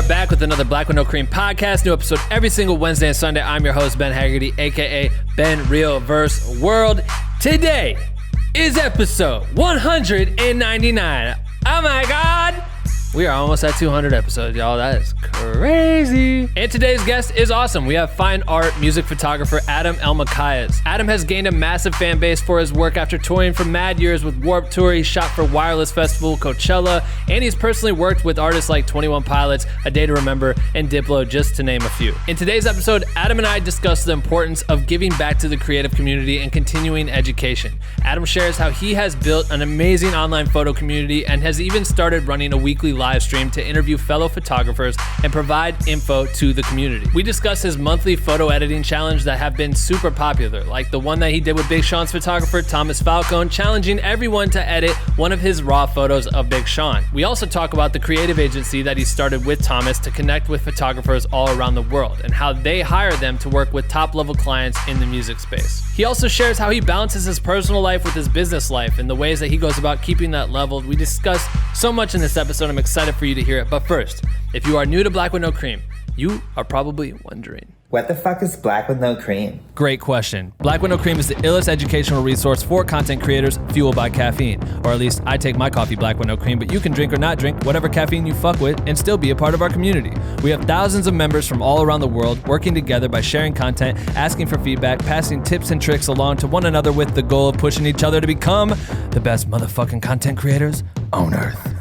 are back with another Black with No Cream podcast. New episode every single Wednesday and Sunday. I'm your host, Ben Haggerty, aka Ben Real Verse World. Today is episode 199. Oh my God. We are almost at 200 episodes, y'all. That is crazy. And today's guest is awesome. We have fine art music photographer Adam Elmakias. Adam has gained a massive fan base for his work after touring for mad years with Warped Tour. He shot for Wireless Festival, Coachella, and he's personally worked with artists like 21 Pilots, A Day to Remember, and Diplo, just to name a few. In today's episode, Adam and I discuss the importance of giving back to the creative community and continuing education. Adam shares how he has built an amazing online photo community and has even started running a weekly live stream to interview fellow photographers and provide info to the community. We discuss his monthly photo editing challenge that have been super popular, like the one that he did with Big Sean's photographer Thomas Falcone, challenging everyone to edit one of his raw photos of Big Sean. We also talk about the creative agency that he started with Thomas to connect with photographers all around the world and how they hire them to work with top-level clients in the music space. He also shares how he balances his personal life with his business life and the ways that he goes about keeping that leveled. We discuss so much in this episode. I'm excited for you to hear it. But first, if you are new to Black with No Cream, you are probably wondering, what the fuck is Black with No Cream? Great question. Black with No Cream is the illest educational resource for content creators fueled by caffeine. Or at least I take my coffee black with no cream, but you can drink or not drink whatever caffeine you fuck with and still be a part of our community. We have thousands of members from all around the world working together by sharing content, asking for feedback, passing tips and tricks along to one another with the goal of pushing each other to become the best motherfucking content creators on earth.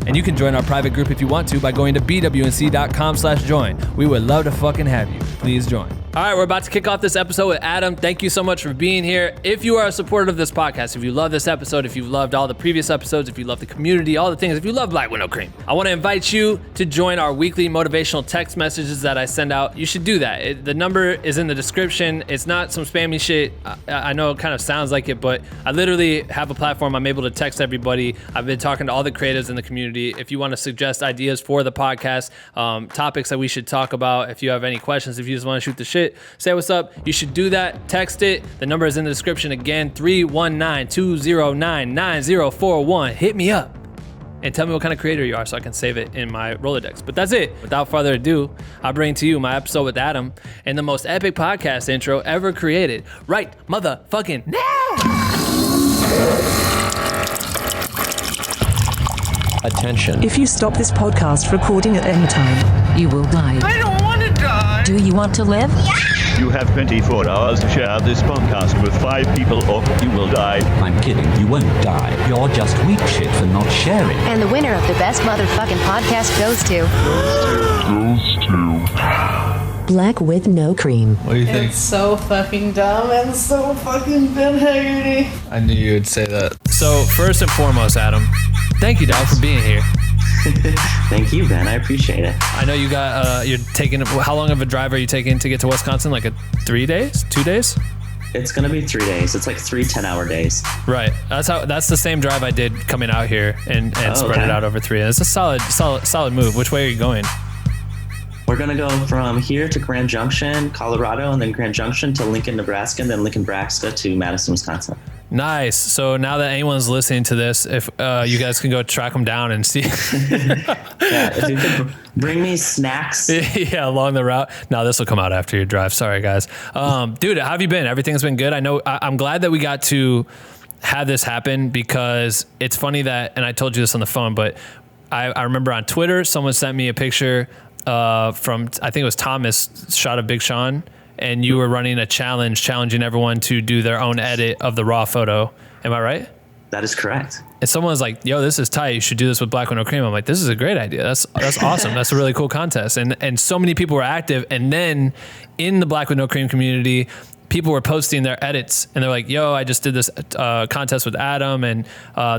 And you can join our private group if you want to by going to bwnc.com/join. We would love to fucking have you. Please join. All right, we're about to kick off this episode with Adam. Thank you so much for being here. If you are a supporter of this podcast, if you love this episode, if you've loved all the previous episodes, if you love the community, all the things, if you love Black with No Cream, I want to invite you to join our weekly motivational text messages that I send out. You should do that. The number is in the description. It's not some spammy shit. I know it kind of sounds like it, but I literally have a platform. I'm able to text everybody. I've been talking to all the creatives in the community. If you want to suggest ideas for the podcast, topics that we should talk about, if you have any questions, if you just want to shoot the shit, say what's up, you should do that. Text it. The number is in the description again, 319-209-9041. Hit me up and tell me what kind of creator you are so I can save it in my Rolodex. But that's it. Without further ado, I bring to you my episode with Adam and the most epic podcast intro ever created right motherfucking now. Attention. If you stop this podcast recording at any time, you will die. I don't want to die. Do you want to live? Yeah. You have 24 hours to share this podcast with 5 people or you will die. I'm kidding. You won't die. You're just weak shit for not sharing. And the winner of the best motherfucking podcast goes to... Black with No Cream. What do you think? It's so fucking dumb and so fucking Ben Haggerty. I knew you would say that. So first and foremost, Adam, thank you, dog, for being here. Thank you, Ben. I appreciate it. I know you got, you're taking, how long of a drive are you taking to get to Wisconsin? Like 3 days, 2 days? It's going to be 3 days. It's like 3 10-hour days. Right. That's the same drive I did coming out here and spread it out over 3. It's a solid move. Which way are you going? We're going to go from here to Grand Junction, Colorado, and then Grand Junction to Lincoln, Nebraska, and then Lincoln, Nebraska to Madison, Wisconsin. Nice. So now that anyone's listening to this, if you guys can go track them down and see. Yeah, if you could bring me snacks. Yeah, along the route. No, this will come out after your drive. Sorry, guys. Dude, how have you been? Everything's been good. I know. I'm glad that we got to have this happen because it's funny that, and I told you this on the phone, but I remember on Twitter, someone sent me a picture from, I think it was Thomas, shot of Big Sean, and you were running a challenge, challenging everyone to do their own edit of the raw photo. Am I right? That is correct. And someone's like, yo, this is tight. You should do this with Black with No Cream. I'm like, this is a great idea. That's awesome. That's a really cool contest. And so many people were active. And then in the Black with No Cream community, people were posting their edits and they're like, yo, I just did this contest with Adam and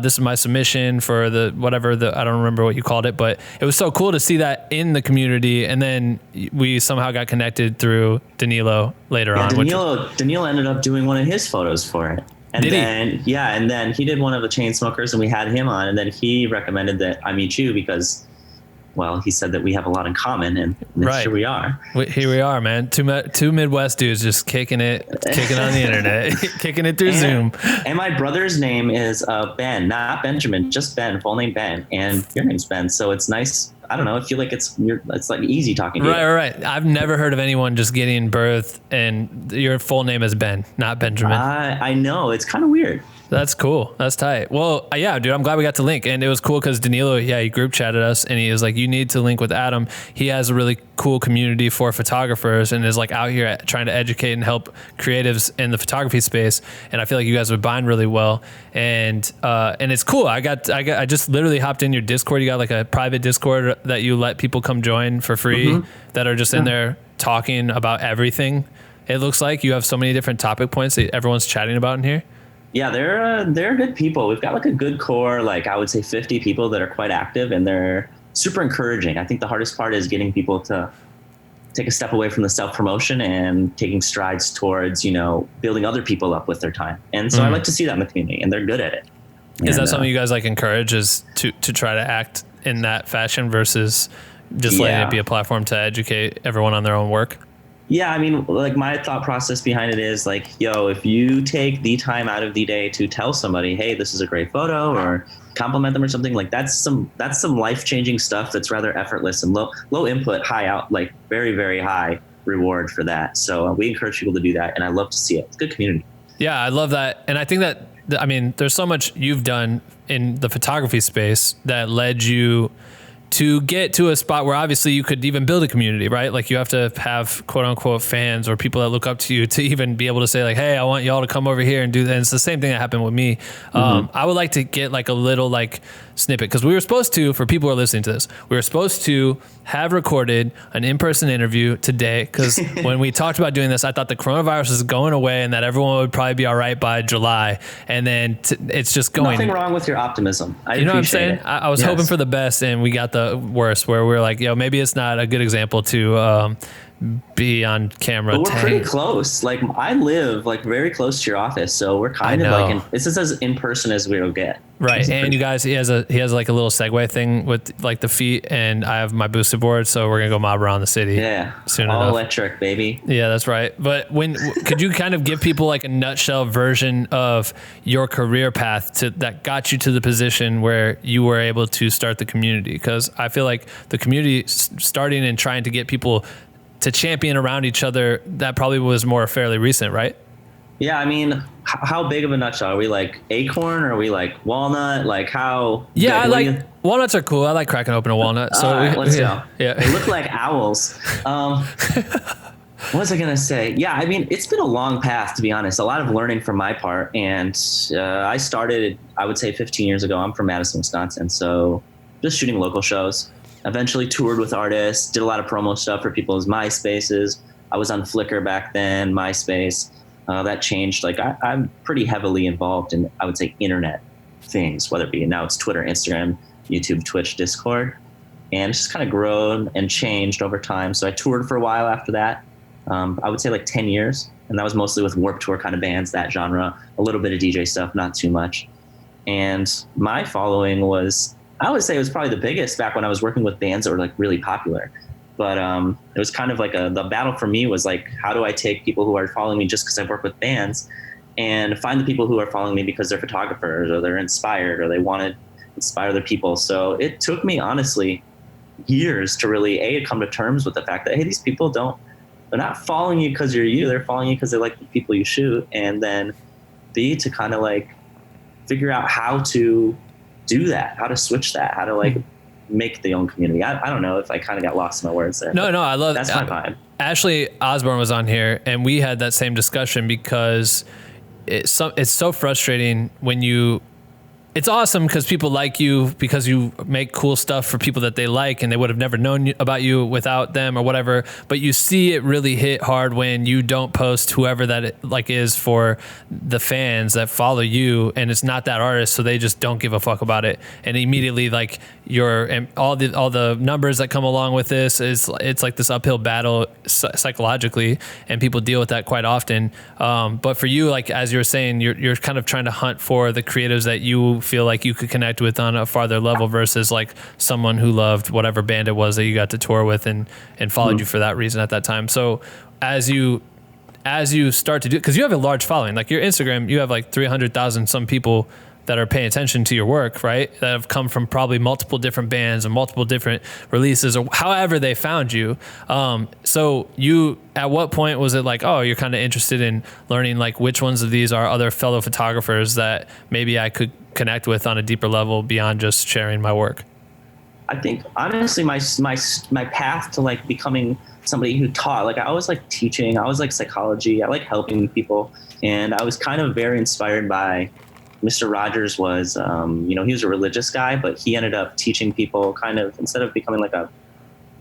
this is my submission for the whatever, I don't remember what you called it, but it was so cool to see that in the community. And then we somehow got connected through Danilo later on. Danilo ended up doing one of his photos for it. And then he did one of the Chainsmokers and we had him on, and then he recommended that I meet you because, well, he said that we have a lot in common, and right. Here we are. Here we are, man. Two Midwest dudes just kicking on the internet, kicking it through Zoom. And my brother's name is Ben, not Benjamin, just Ben, full name Ben, and your name's Ben. So it's nice I don't know. I feel like it's like easy talking to you. Right. I've never heard of anyone just getting birth and your full name is Ben, not Benjamin. I know. It's kind of weird. That's cool. That's tight. Well, yeah, dude, I'm glad we got to link. And it was cool because Danilo, he group chatted us and he was like, you need to link with Adam. He has a really cool community for photographers and is like out here trying to educate and help creatives in the photography space. And I feel like you guys would bind really well. And it's cool. I just literally hopped in your Discord. You got like a private Discord that you let people come join for free that are just in there talking about everything. It looks like you have so many different topic points that everyone's chatting about in here. Yeah, they're good people. We've got like a good core, like I would say 50 people that are quite active and they're super encouraging. I think the hardest part is getting people to take a step away from the self-promotion and taking strides towards, building other people up with their time. And so I like to see that in the community and they're good at it. Is that something you guys like encourage is to try to act in that fashion versus just letting it be a platform to educate everyone on their own work? Yeah, I mean, like my thought process behind it is like, if you take the time out of the day to tell somebody, hey, this is a great photo or compliment them or something, like that's some life-changing stuff that's rather effortless and low input, high out, like very, very high reward for that. So we encourage people to do that and I love to see it. It's a good community. Yeah, I love that. And I think that, there's so much you've done in the photography space that led you to get to a spot where obviously you could even build a community, right? Like you have to have quote unquote fans or people that look up to you to even be able to say like, hey, I want y'all to come over here and do that. And it's the same thing that happened with me. I would like to get like a little like snippet because we were supposed to, for people who are listening to this, we were supposed to have recorded an in-person interview today because when we talked about doing this, I thought the coronavirus is going away and that everyone would probably be all right by July. And then it's just going. Nothing wrong with your optimism. You know what I'm saying? I was hoping for the best and we got the worst where we're like, maybe it's not a good example to be on camera. But we're pretty close. Like I live like very close to your office. So we're kind of like, it's just as in person as we'll get. Right. And you guys, he has like a little Segway thing with like the feet and I have my boosted board. So we're going to go mob around the city. Yeah. Soon all enough. Electric, baby. Yeah, that's right. But could you kind of give people like a nutshell version of your career path that got you to the position where you were able to start the community? Because I feel like the community starting and trying to get people to champion around each other, that probably was more fairly recent, right? Yeah, I mean, how big of a nutshell? Are we like acorn or are we like walnut? Like how? Yeah, walnuts are cool. I like cracking open a walnut. So let's go. Yeah. They look like owls. What was I going to say? Yeah, I mean, it's been a long path, to be honest. A lot of learning from my part. And I started, I would say 15 years ago. I'm from Madison, Wisconsin. So just shooting local shows. Eventually toured with artists, did a lot of promo stuff for people's MySpaces. I was on Flickr back then, MySpace. That changed. Like I'm pretty heavily involved in, I would say, internet things, whether it be now it's Twitter, Instagram, YouTube, Twitch, Discord. And it's just kind of grown and changed over time. So I toured for a while after that. I would say like 10 years. And that was mostly with Warped Tour kind of bands, that genre, a little bit of DJ stuff, not too much. And my following was, I would say it was probably the biggest back when I was working with bands that were like really popular. But it was kind of like the battle for me was like, how do I take people who are following me just because I work with bands and find the people who are following me because they're photographers or they're inspired or they want to inspire other people. So it took me honestly years to really come to terms with the fact that, hey, these people they're not following you because you're you, they're following you because they like the people you shoot. And then B, to kind of like figure out how to do that, how to switch that, how to like make the own community. I don't know if I kind of got lost in my words there. No, I love that's my vibe. Ashley Osborne was on here and we had that same discussion because it's so frustrating when it's awesome because people like you because you make cool stuff for people that they like and they would have never known about you without them or whatever. But you see it really hit hard when you don't post whoever that is for the fans that follow you and it's not that artist. So they just don't give a fuck about it. And immediately like and all the numbers that come along with this it's like this uphill battle psychologically and people deal with that quite often. But for you, like, as you were saying, you're kind of trying to hunt for the creatives that you feel like you could connect with on a farther level versus like someone who loved whatever band it was that you got to tour with and followed you for that reason at that time. So as you start to do, because you have a large following, like your Instagram, you have like 300,000 some people that are paying attention to your work, right? That have come from probably multiple different bands and multiple different releases or however they found you. So you, at what point was it like, oh, you're kind of interested in learning like which ones of these are other fellow photographers that maybe I could connect with on a deeper level beyond just sharing my work? I think honestly, my path to like becoming somebody who taught, like I always like teaching, I always like psychology, I like helping people. And I was kind of very inspired by Mr. Rogers was, he was a religious guy, but he ended up teaching people kind of, instead of becoming like I'm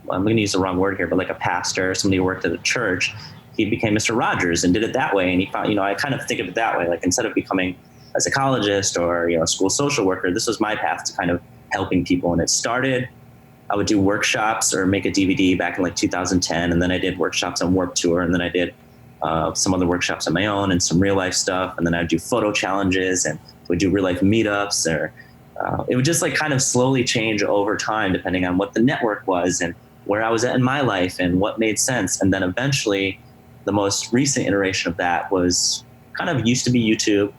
going to use the wrong word here, but like a pastor, somebody who worked at a church, he became Mr. Rogers and did it that way. And he found, I kind of think of it that way, like instead of becoming a psychologist or, a school social worker, this was my path to kind of helping people. And it started, I would do workshops or make a DVD back in like 2010. And then I did workshops on Warped Tour. And then I did some other workshops on my own and some real life stuff. And then I'd do photo challenges and would do real life meetups, or it would just like kind of slowly change over time, depending on what the network was and where I was at in my life and what made sense. And then eventually the most recent iteration of that was kind of used to be YouTube.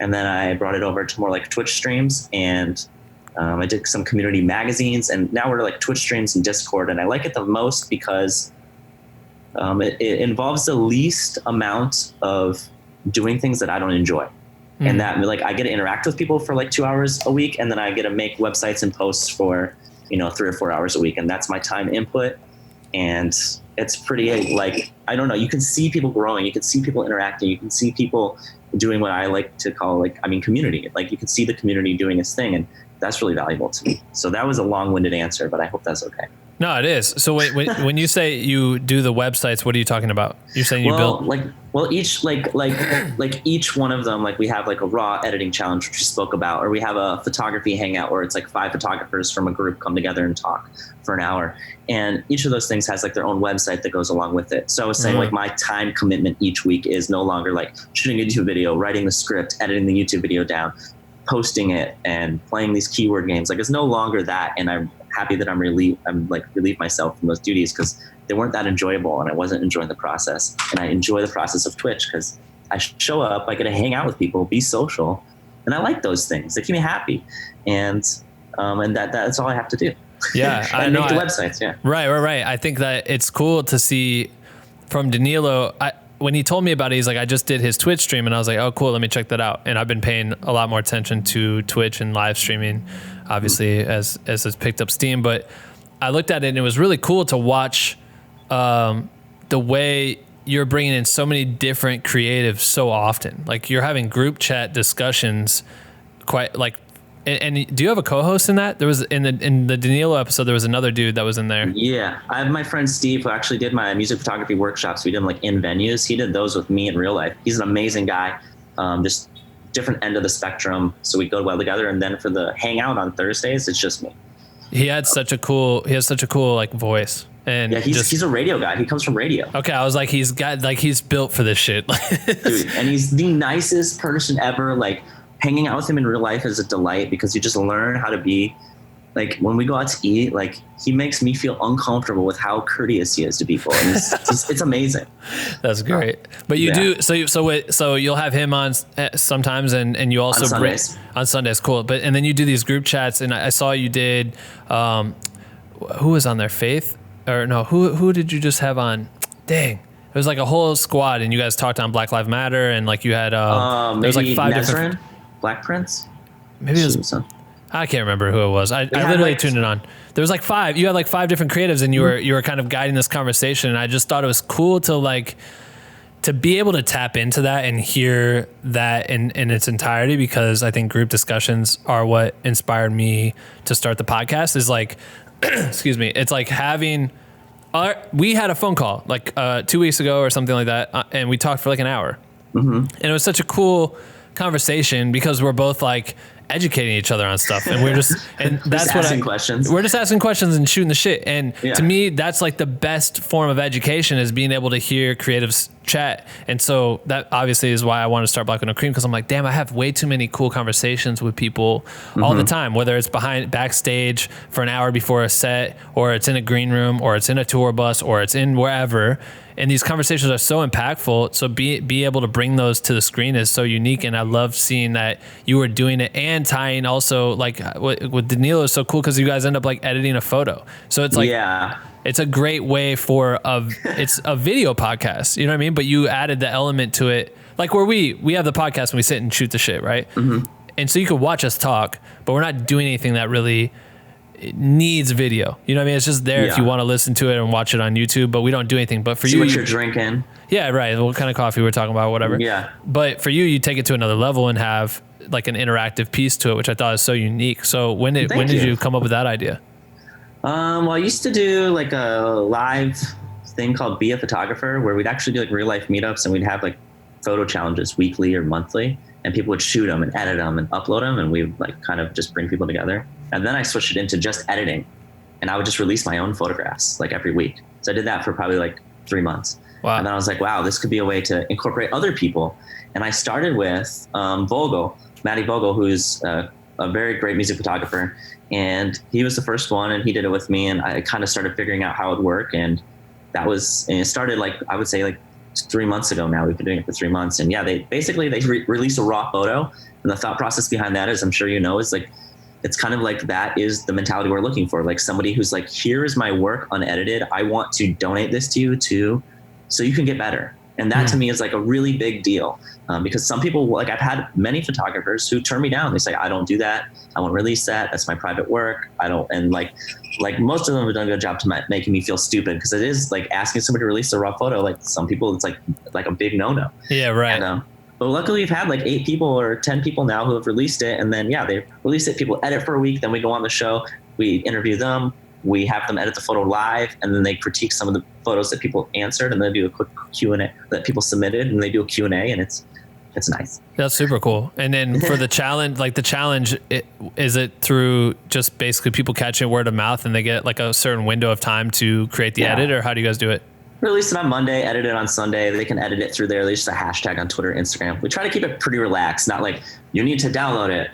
And then I brought it over to more like Twitch streams, and I did some community magazines, and now we're like Twitch streams and Discord. And I like it the most because it involves the least amount of doing things that I don't enjoy. And that like I get to interact with people for like 2 hours a week, and then I get to make websites and posts for 3 or 4 hours a week, and that's my time input. And it's pretty like, I don't know, you can see people growing, you can see people interacting, you can see people doing what I like to call community. Like you can see the community doing its thing, and that's really valuable to me. So that was a long-winded answer, but I hope that's okay. No, it is. So wait, when you say you do the websites, what are you talking about? You're saying you build each each one of them, like we have like a raw editing challenge, which you spoke about, or we have a photography hangout where it's like 5 photographers from a group come together and talk for an hour. And each of those things has like their own website that goes along with it. So I was saying like my time commitment each week is no longer like shooting a YouTube video, writing the script, editing the YouTube video down, posting it, and playing these keyword games. Like it's no longer that. And I'm happy that I'm relieved myself from those duties, because they weren't that enjoyable and I wasn't enjoying the process. And I enjoy the process of Twitch because I show up, I get to hang out with people, be social, and I like those things. They keep me happy. And that's all I have to do. Yeah. I make the websites. Yeah. Right. I think that it's cool to see from Danilo. When he told me about it, he's like, I just did his Twitch stream, and I was like, oh, cool, let me check that out. And I've been paying a lot more attention to Twitch and live streaming, obviously, as it's picked up steam. But I looked at it, and it was really cool to watch the way you're bringing in so many different creatives so often. Like you're having group chat discussions, quite like. And do you have a co-host in that? There was in the Danilo episode, there was another dude that was in there. Yeah, I have my friend Steve, who actually did my music photography workshops. We did them like in venues. He did those with me in real life. He's an amazing guy, just different end of the spectrum. So we go well together. And then for the hangout on Thursdays, it's just me. He has such a cool like voice. And yeah, he's a radio guy. He comes from radio. Okay, I was like, he's built for this shit. Dude, and he's the nicest person ever. Like, hanging out with him in real life is a delight, because you just learn how to be like, when we go out to eat, like he makes me feel uncomfortable with how courteous he is to people. And it's amazing. That's great. But you do, so you'll have him on sometimes, and you also on Sundays. Cool. But, and then you do these group chats, and I saw you did, who was on there? Faith? Or no, who did you just have on? Dang. It was like a whole squad, and you guys talked on Black Lives Matter, and like you had, there was like 5 different. Black Prince? Maybe it was. I can't remember who it was. I literally tuned it on. There was like 5. You had like 5 different creatives, and you were kind of guiding this conversation. And I just thought it was cool to be able to tap into that and hear that in its entirety, because I think group discussions are what inspired me to start the podcast. Is like, excuse me. It's like having. We had a phone call like 2 weeks ago or something like that, and we talked for like an hour, and it was such a cool conversation, because we're both like educating each other on stuff, and we're just that's what questions. We're just asking questions and shooting the shit. And to me, that's like the best form of education, is being able to hear creatives chat. And so that obviously is why I want to start Black with No Cream, because I'm like, damn, I have way too many cool conversations with people all the time, whether it's backstage for an hour before a set, or it's in a green room, or it's in a tour bus, or it's in wherever. And these conversations are so impactful. So be able to bring those to the screen is so unique. And I love seeing that you were doing it and tying also, like with Danilo is so cool because you guys end up like editing a photo. So it's like, it's a great way for it's a video podcast, you know what I mean? But you added the element to it, like where we have the podcast and we sit and shoot the shit, right? And so you could watch us talk, but we're not doing anything that really needs video. You know what I mean? It's just there if you want to listen to it and watch it on YouTube, but we don't do anything. But for See you, what you're drinking. Yeah, right. What kind of coffee we're talking about, whatever. Yeah. But for you, you take it to another level and have like an interactive piece to it, which I thought is so unique. So when did you come up with that idea? Well, I used to do like a live thing called Be a Photographer, where we'd actually do like real life meetups, and we'd have like photo challenges weekly or monthly, and people would shoot them and edit them and upload them, and we would like kind of just bring people together. And then I switched it into just editing, and I would just release my own photographs like every week. So I did that for probably like 3 months. Wow. And then I was like, wow, this could be a way to incorporate other people. And I started with Matty Vogel, who's a very great music photographer. And he was the first one, and he did it with me. And I kind of started figuring out how it would work. And it started like, I would say like 3 months ago now. We've been doing it for 3 months. And yeah, they release a raw photo. And the thought process behind that is, I'm sure you know, is like, it's kind of like that is the mentality we're looking for. Like somebody who's like, here is my work unedited. I want to donate this to you so you can get better. And that to me is like a really big deal, because some people, like I've had many photographers who turn me down. They say, I don't do that. I won't release that. That's my private work. I don't. And like most of them have done a good job to making me feel stupid, because it is like asking somebody to release a raw photo. Like some people, it's like a big no-no. Yeah, right. And, but luckily we've had like 8 people or 10 people now who have released it. And then, they release it. People edit for a week. Then we go on the show. We interview them. We have them edit the photo live, and then they critique some of the photos that people answered, and they do a quick Q&A that people submitted, and they do a Q&A, and it's nice. That's super cool. And then for the challenge, is it through just basically people catching word of mouth, and they get like a certain window of time to create the edit, or how do you guys do it? Release it on Monday, edit it on Sunday. They can edit it through there. There's just a hashtag on Twitter, Instagram. We try to keep it pretty relaxed, not like you need to download it,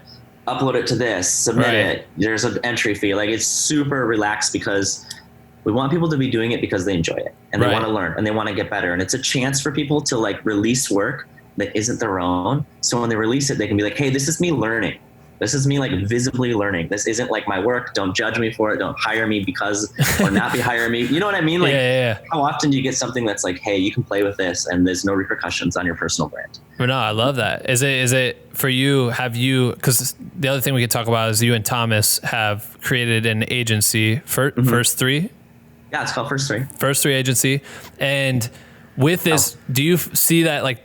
upload it to this, submit it. There's an entry fee. Like it's super relaxed, because we want people to be doing it because they enjoy it and they want to learn and they want to get better. And it's a chance for people to like release work that isn't their own. So when they release it, they can be like, hey, this is me learning. This is me like visibly learning. This isn't like my work. Don't judge me for it. Don't hire me because, or not be hiring me. You know what I mean? Like how often do you get something that's like, hey, you can play with this and there's no repercussions on your personal brand? But no, I love that. Is it for you? Have you, because the other thing we could talk about is you and Thomas have created an agency for First Three. Yeah, it's called First Three. First Three Agency. And with this, do you see that like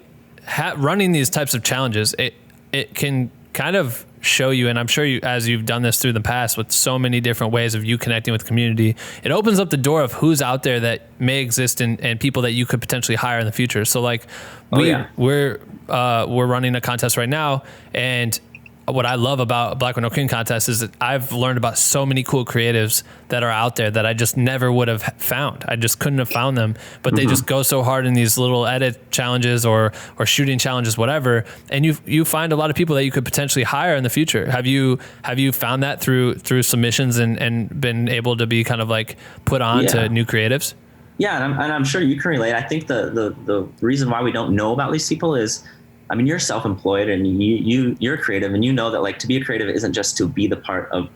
running these types of challenges, it can kind of show you, and I'm sure you, as you've done this through the past with so many different ways of you connecting with the community, it opens up the door of who's out there that may exist and people that you could potentially hire in the future. So like we're running a contest right now, and what I love about Black with No Cream contest is that I've learned about so many cool creatives that are out there that I just never would have found. I just couldn't have found them, but they just go so hard in these little edit challenges or shooting challenges, whatever. And you find a lot of people that you could potentially hire in the future. Have you found that through submissions and been able to be kind of like put on to new creatives? Yeah. And I'm sure you can relate. I think the reason why we don't know about these people is, I mean, you're self-employed and you're creative, and you know that like to be a creative isn't just to be the part of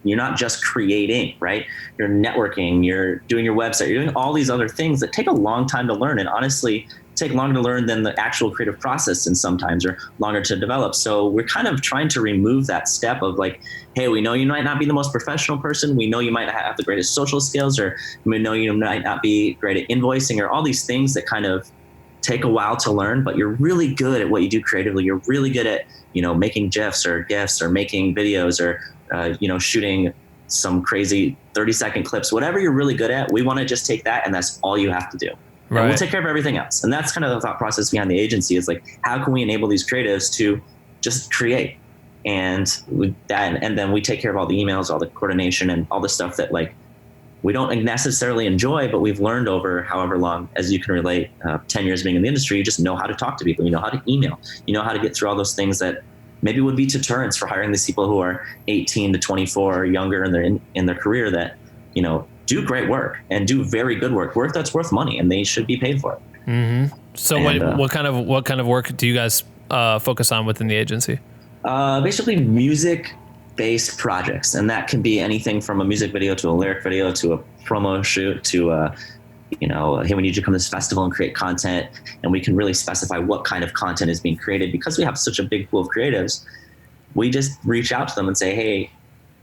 you're not just creating, right? You're networking, you're doing your website, you're doing all these other things that take a long time to learn, and honestly take longer to learn than the actual creative process, and sometimes are longer to develop. So we're kind of trying to remove that step of like, hey, we know you might not be the most professional person. We know you might not have the greatest social skills, or we know you might not be great at invoicing, or all these things that kind of take a while to learn, but you're really good at what you do creatively. You're really good at, making GIFs or GIFs or making videos or, shooting some crazy 30-second clips, whatever you're really good at. We want to just take that, and that's all you have to do. Right. And we'll take care of everything else. And that's kind of the thought process behind the agency, is like, how can we enable these creatives to just create? And then we take care of all the emails, all the coordination, and all the stuff that like we don't necessarily enjoy, but we've learned over however long, as you can relate, 10 years being in the industry, you just know how to talk to people, you know how to email, you know how to get through all those things that maybe would be deterrents for hiring these people who are 18 to 24 or younger in their career that, you know, do great work and do very good work that's worth money, and they should be paid for it. Mm-hmm. So what kind of work do you guys focus on within the agency? Basically music based projects, and that can be anything from a music video to a lyric video to a promo shoot to you know, hey, we need you to come to this festival and create content, and we can really specify what kind of content is being created. Because we have such a big pool of creatives, we just reach out to them and say, hey,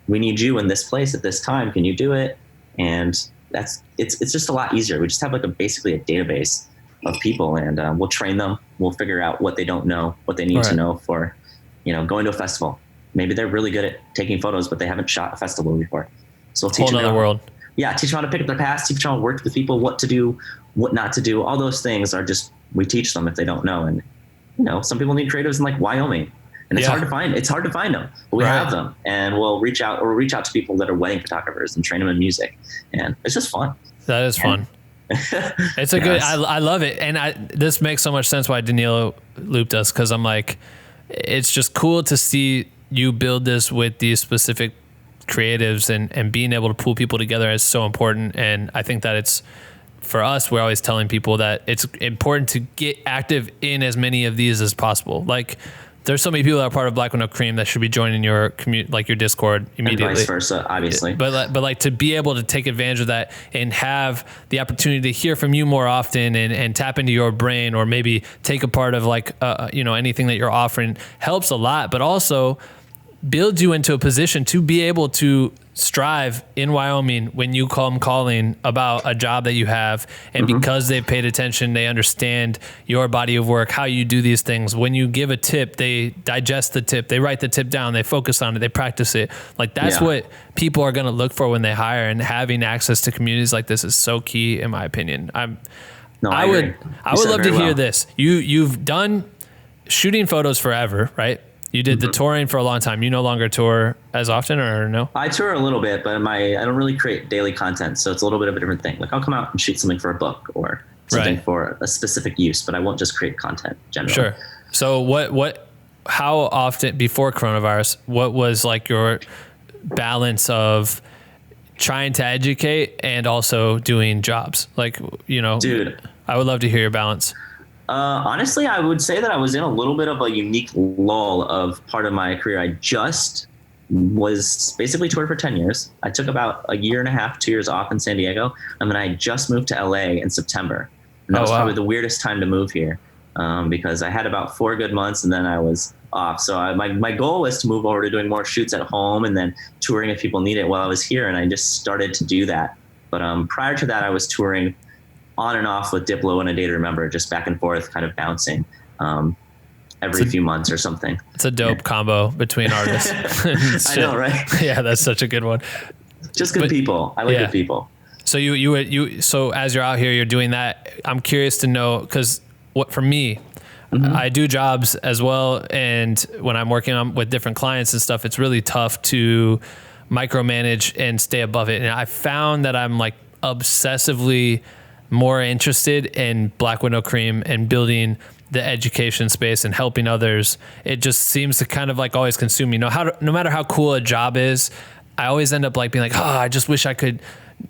we need you in this place at this time, can you do it? And it's just a lot easier. We just have like basically a database of people, and we'll train them, we'll figure out what they don't know, what they need to know for, you know, going to a festival. Maybe they're really good at taking photos, but they haven't shot a festival before. So we'll teach them world. Yeah, teach them how to pick up their past, teach them how to work with people, what to do, what not to do. All those things are just, we teach them if they don't know. And, you know, some people need creatives in like Wyoming, and it's hard to find. It's hard to find them, but we have them, and we'll reach out to people that are wedding photographers and train them in music, and it's just fun. That is fun. It's a good. I love it, and this makes so much sense why Danilo looped us, because I'm like, it's just cool to see you build this with these specific creatives, and being able to pull people together is so important. And I think that it's, for us, we're always telling people that it's important to get active in as many of these as possible. Like, there's so many people that are part of Black with No Cream that should be joining your community, like your Discord immediately. And vice versa, obviously. But like to be able to take advantage of that and have the opportunity to hear from you more often and tap into your brain, or maybe take a part of like, you know, anything that you're offering, helps a lot, but also builds you into a position to be able to strive in Wyoming when you come calling about a job that you have. And because they've paid attention, they understand your body of work, how you do these things. When you give a tip, they digest the tip, they write the tip down, they focus on it, they practice it. Like, that's what people are going to look for when they hire, and having access to communities like this is so key, in my opinion. I would love to hear this. You've done shooting photos forever, right? You did the touring for a long time. You no longer tour as often, or no? I tour a little bit, but I don't really create daily content, so it's a little bit of a different thing. Like, I'll come out and shoot something for a book or something for a specific use, but I won't just create content generally. Sure. So how often, before coronavirus, what was like your balance of trying to educate and also doing jobs? Like, you know, dude, I would love to hear your balance. Honestly, I would say that I was in a little bit of a unique lull of part of my career. I just was basically toured for 10 years. I took about a year and a half, 2 years off in San Diego. And then I just moved to LA in September. And that was probably the weirdest time to move here, because I had about 4 good months and then I was off. So my goal was to move over to doing more shoots at home and then touring if people need it while I was here. And I just started to do that. But prior to that, I was touring on and off with Diplo and A Day to Remember, just back and forth, kind of bouncing every few months or something. It's a dope combo between artists. I know, right? Yeah, that's such a good one. Just good people. I like good people. So so as you're out here, you're doing that. I'm curious to know, because for me, I do jobs as well, and when I'm working with different clients and stuff, it's really tough to micromanage and stay above it. And I found that I'm like obsessively more interested in Black with No Cream and building the education space and helping others. It just seems to kind of like always consume me. No matter how cool a job is, I always end up like being like, oh, I just wish I could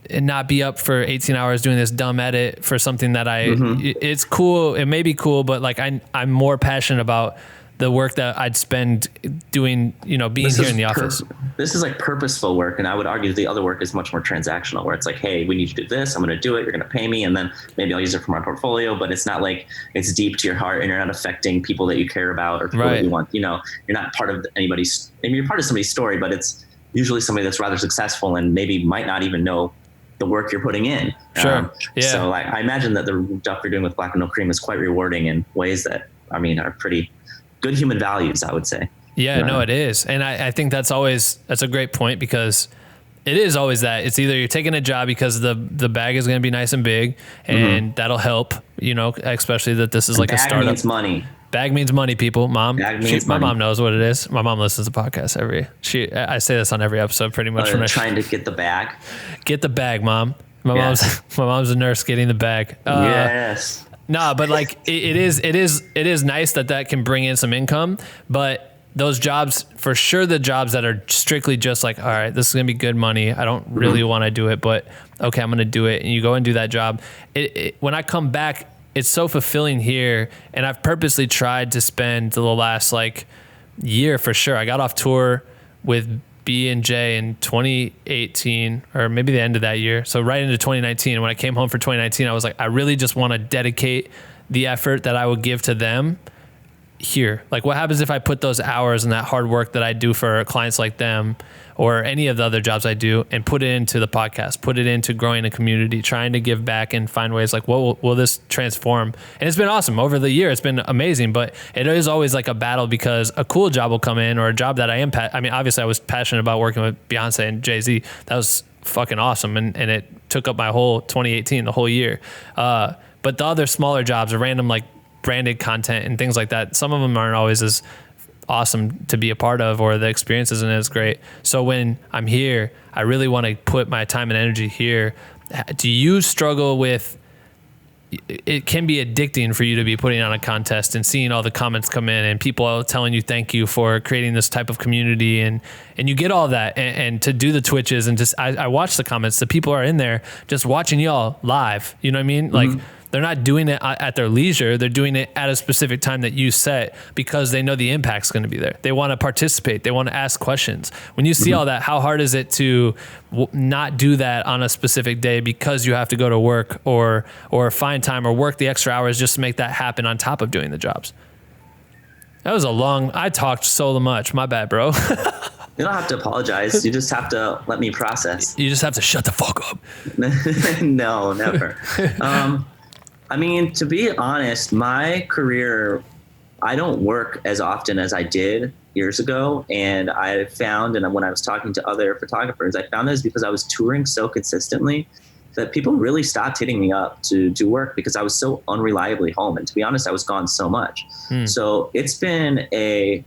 not be up for 18 hours doing this dumb edit for something that it's cool. It may be cool, but like I'm more passionate about the work that I'd spend doing, you know, being here in the office. This is like purposeful work. And I would argue the other work is much more transactional, where it's like, hey, we need you to do this. I'm going to do it. You're going to pay me. And then maybe I'll use it for my portfolio, but it's not like it's deep to your heart and you're not affecting people that you care about or people that you want. You know, you're not part of anybody's, I mean, you're part of somebody's story, but it's usually somebody that's rather successful and maybe might not even know the work you're putting in. Sure. So I imagine that the stuff you're doing with Black with No Cream is quite rewarding in ways that, I mean, are pretty good human values, I would say. Yeah, no, it is. And I think that's a great point, because It is always that. It's either you're taking a job because the bag is going to be nice and big, and that'll help, you know, especially that this is like a startup. Bag means money. Bag means money, people. Mom, Bag means my money. mom knows what it is. My mom listens to podcasts I say this on every episode pretty much. Trying to get the bag. Get the bag, Mom. My mom's a nurse getting the bag. Yes. No, but like it is nice that can bring in some income, but those jobs, for sure, the jobs that are strictly just like, all right, this is going to be good money. I don't really want to do it, but okay, I'm going to do it. And you go and do that job. When I come back, it's so fulfilling here. And I've purposely tried to spend the last like year for sure. I got off tour with B&J in 2018, or maybe the end of that year. So right into 2019. And when I came home for 2019, I was like, I really just want to dedicate the effort that I would give to them here. Like, what happens if I put those hours and that hard work that I do for clients like them or any of the other jobs I do and put it into the podcast, put it into growing a community, trying to give back and find ways like, what will this transform? And it's been awesome over the year. It's been amazing, but it is always like a battle because a cool job will come in, or a job that I am, obviously I was passionate about working with Beyonce and Jay-Z. That was fucking awesome. And it took up my whole 2018, the whole year. But the other smaller jobs are random, like branded content and things like that. Some of them aren't always as awesome to be a part of, or the experience isn't as great. So when I'm here, I really want to put my time and energy here. Do you struggle with, it can be addicting for you to be putting on a contest and seeing all the comments come in and people telling you thank you for creating this type of community, and you get all that, and to do the Twitches, and just I watch the comments. The people are in there just watching y'all live, you know what I mean? Like, they're not doing it at their leisure. They're doing it at a specific time that you set because they know the impact's going to be there. They want to participate. They want to ask questions. When you see all that, how hard is it to not do that on a specific day because you have to go to work or find time or work the extra hours just to make that happen on top of doing the jobs? That was I talked so much. My bad, bro. You don't have to apologize. You just have to let me process. You just have to shut the fuck up. No, never. I mean, to be honest, my career, I don't work as often as I did years ago. And I found, and when I was talking to other photographers, I found this because I was touring so consistently that people really stopped hitting me up to do work because I was so unreliably home. And to be honest, I was gone so much. So it's been a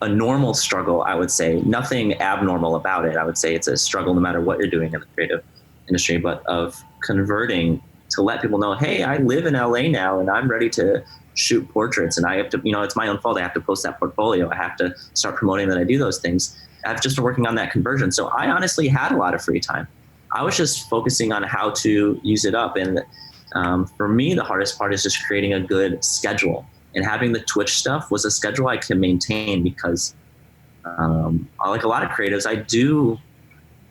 normal struggle, I would say. Nothing abnormal about it. I would say it's a struggle no matter what you're doing in the creative industry, but of converting to let people know, hey, I live in LA now and I'm ready to shoot portraits, and I have to, it's my own fault. I have to post that portfolio. I have to start promoting that I do those things. I've just been working on that conversion. So I honestly had a lot of free time. I was just focusing on how to use it up. And for me, the hardest part is just creating a good schedule, and having the Twitch stuff was a schedule I can maintain because like a lot of creatives, I do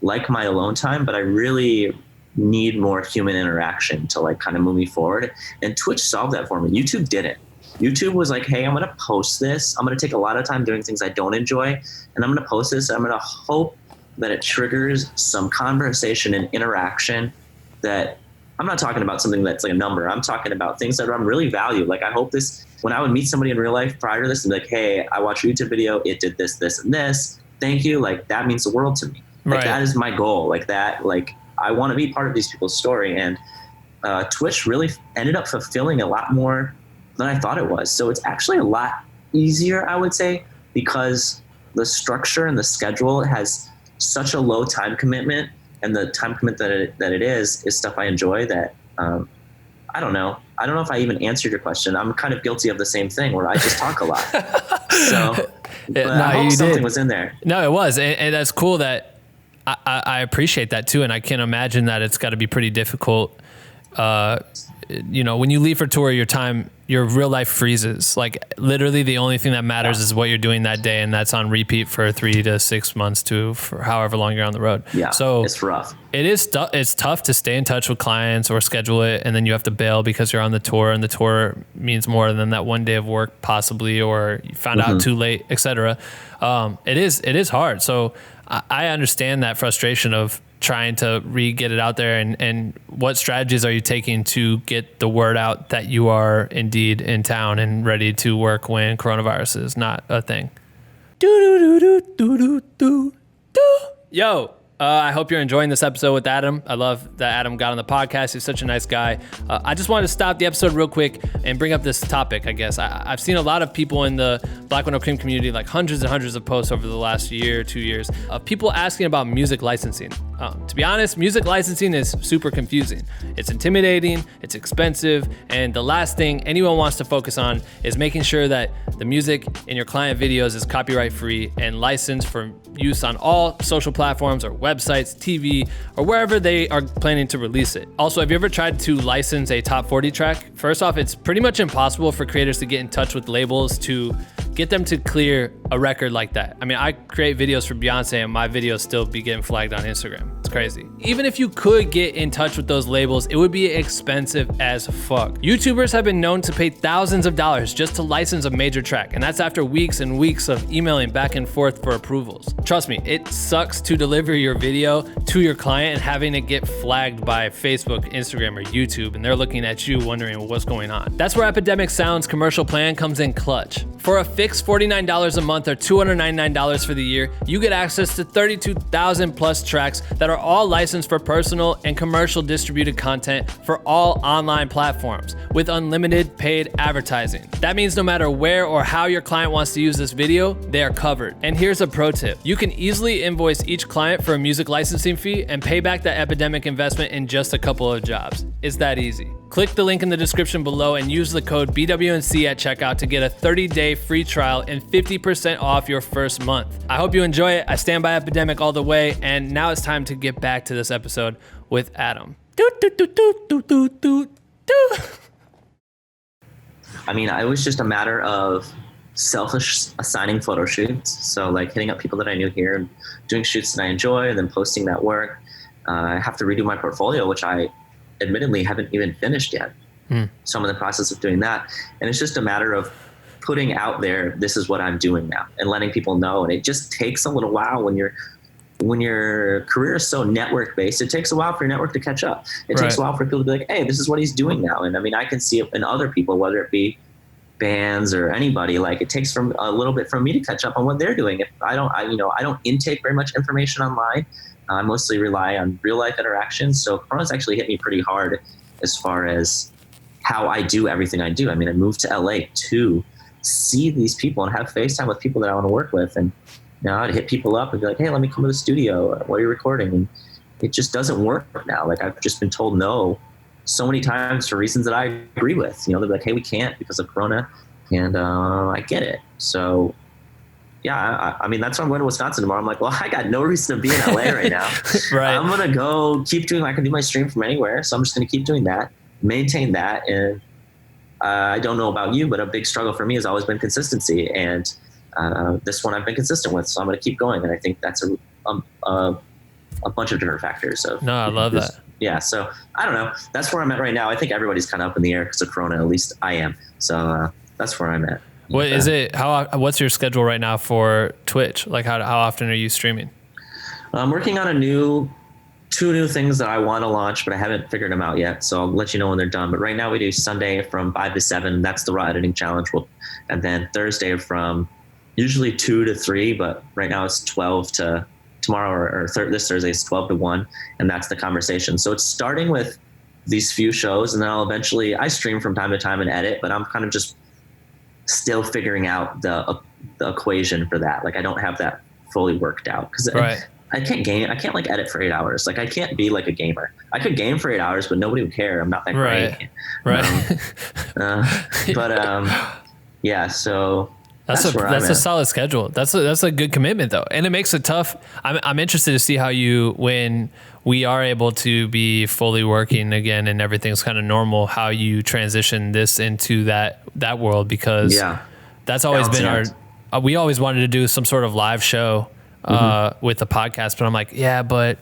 like my alone time, but I really need more human interaction to like kind of move me forward. And Twitch solved that for me. YouTube didn't. YouTube was like, hey, I'm going to post this. I'm going to take a lot of time doing things I don't enjoy, and I'm going to post this. I'm going to hope that it triggers some conversation and interaction. That I'm not talking about something that's like a number. I'm talking about things that I'm really value. Like, I hope this, when I would meet somebody in real life prior to this and be like, hey, I watched a YouTube video. It did this, this, and this. Thank you. Like, that means the world to me. Like, that is my goal. Like that, like, I want to be part of these people's story. And Twitch really ended up fulfilling a lot more than I thought it was. So it's actually a lot easier, I would say, because the structure and the schedule has such a low time commitment, and the time commitment that it is stuff I enjoy that, I don't know. I don't know if I even answered your question. I'm kind of guilty of the same thing where I just talk a lot. So but I hope something was in there. No, it was. And that's cool that I appreciate that too. And I can imagine that it's got to be pretty difficult. When you leave for tour, your real life freezes. Like, literally the only thing that matters is what you're doing that day. And that's on repeat for 3 to 6 months for however long you're on the road. Yeah. So it's rough. It's tough to stay in touch with clients or schedule it. And then you have to bail because you're on the tour, and the tour means more than that one day of work possibly, or you found out too late, etc. It is hard. So I understand that frustration of trying to get it out there, and what strategies are you taking to get the word out that you are indeed in town and ready to work when coronavirus is not a thing? Yo, I hope you're enjoying this episode with Adam. I love that Adam got on the podcast. He's such a nice guy. I just wanted to stop the episode real quick and bring up this topic, I guess. I've seen a lot of people in the Black with No Cream community, like hundreds and hundreds of posts over the last year, 2 years, of people asking about music licensing. To be honest, music licensing is super confusing. It's intimidating, it's expensive, and the last thing anyone wants to focus on is making sure that the music in your client videos is copyright free and licensed for use on all social platforms or websites, TV, or wherever they are planning to release it. Also, have you ever tried to license a top 40 track? First off, it's pretty much impossible for creators to get in touch with labels to get them to clear a record like that. I mean, I create videos for Beyonce and my videos still be getting flagged on Instagram. It's crazy. Even if you could get in touch with those labels, it would be expensive as fuck. YouTubers have been known to pay thousands of dollars just to license a major track, and that's after weeks and weeks of emailing back and forth for approvals. Trust me, it sucks to deliver your video to your client and having it get flagged by Facebook, Instagram, or YouTube, and they're looking at you wondering what's going on. That's where Epidemic Sound's commercial plan comes in clutch. For a fixed $49 a month or $299 for the year, you get access to 32,000 plus tracks that are all licensed for personal and commercial distributed content for all online platforms with unlimited paid advertising. That means no matter where or how your client wants to use this video, they are covered. And here's a pro tip. You can easily invoice each client for a music licensing fee and pay back that Epidemic investment in just a couple of jobs. It's that easy. Click the link in the description below and use the code BWNC at checkout to get a 30-day free trial and 50% off your first month. I hope you enjoy it. I stand by Epidemic all the way, and now it's time to get back to this episode with Adam. I mean, it was just a matter of selfish assigning photo shoots. So like hitting up people that I knew here and doing shoots that I enjoy and then posting that work. I have to redo my portfolio, which I admittedly haven't even finished yet. So I'm in the process of doing that. And it's just a matter of putting out there, this is what I'm doing now, and letting people know. And it just takes a little while when your career is so network based. It takes a while for your network to catch up. It takes a while for people to be like, hey, this is what he's doing now. And I mean, I can see it in other people, whether it be bands or anybody. Like it takes from a little bit from me to catch up on what they're doing. If I don't intake very much information online. I mostly rely on real life interactions. So Corona's actually hit me pretty hard as far as how I do everything I do. I mean, I moved to LA to see these people and have FaceTime with people that I want to work with. And now I'd hit people up and be like, hey, let me come to the studio while you're recording. And it just doesn't work now. Like I've just been told no so many times for reasons that I agree with. They'll be like, hey, we can't because of Corona. And I get it. So yeah, I mean, that's why I'm going to Wisconsin tomorrow. I'm like, well, I got no reason to be in LA right now. Right. I'm going to go keep doing, I can do my stream from anywhere. So I'm just going to keep doing that, maintain that. And I don't know about you, but a big struggle for me has always been consistency. And this one I've been consistent with. So I'm going to keep going. And I think that's a bunch of different factors. No, I love that. Yeah. So I don't know. That's where I'm at right now. I think everybody's kind of up in the air because of Corona. At least I am. So that's where I'm at. What is it? What's your schedule right now for Twitch? Like how often are you streaming? I'm working on two new things that I want to launch, but I haven't figured them out yet. So I'll let you know when they're done. But right now we do Sunday from 5 to 7. That's the raw editing challenge. And then Thursday from usually 2 to 3, but right now it's 12 to tomorrow this Thursday is 12 to 1. And that's the conversation. So it's starting with these few shows, and then I stream from time to time and edit, but I'm kind of just still figuring out the equation for that. Like I don't have that fully worked out because I can't game. I can't like edit for 8 hours. Like I can't be like a gamer. I could game for 8 hours, but nobody would care. I'm not that great. Yeah. So that's a solid schedule. That's a good commitment though. And it makes it tough. I'm interested to see how when we are able to be fully working again and everything's kind of normal, how you transition this into that world, because that's always been we always wanted to do some sort of live show with the podcast, but I'm like, yeah, but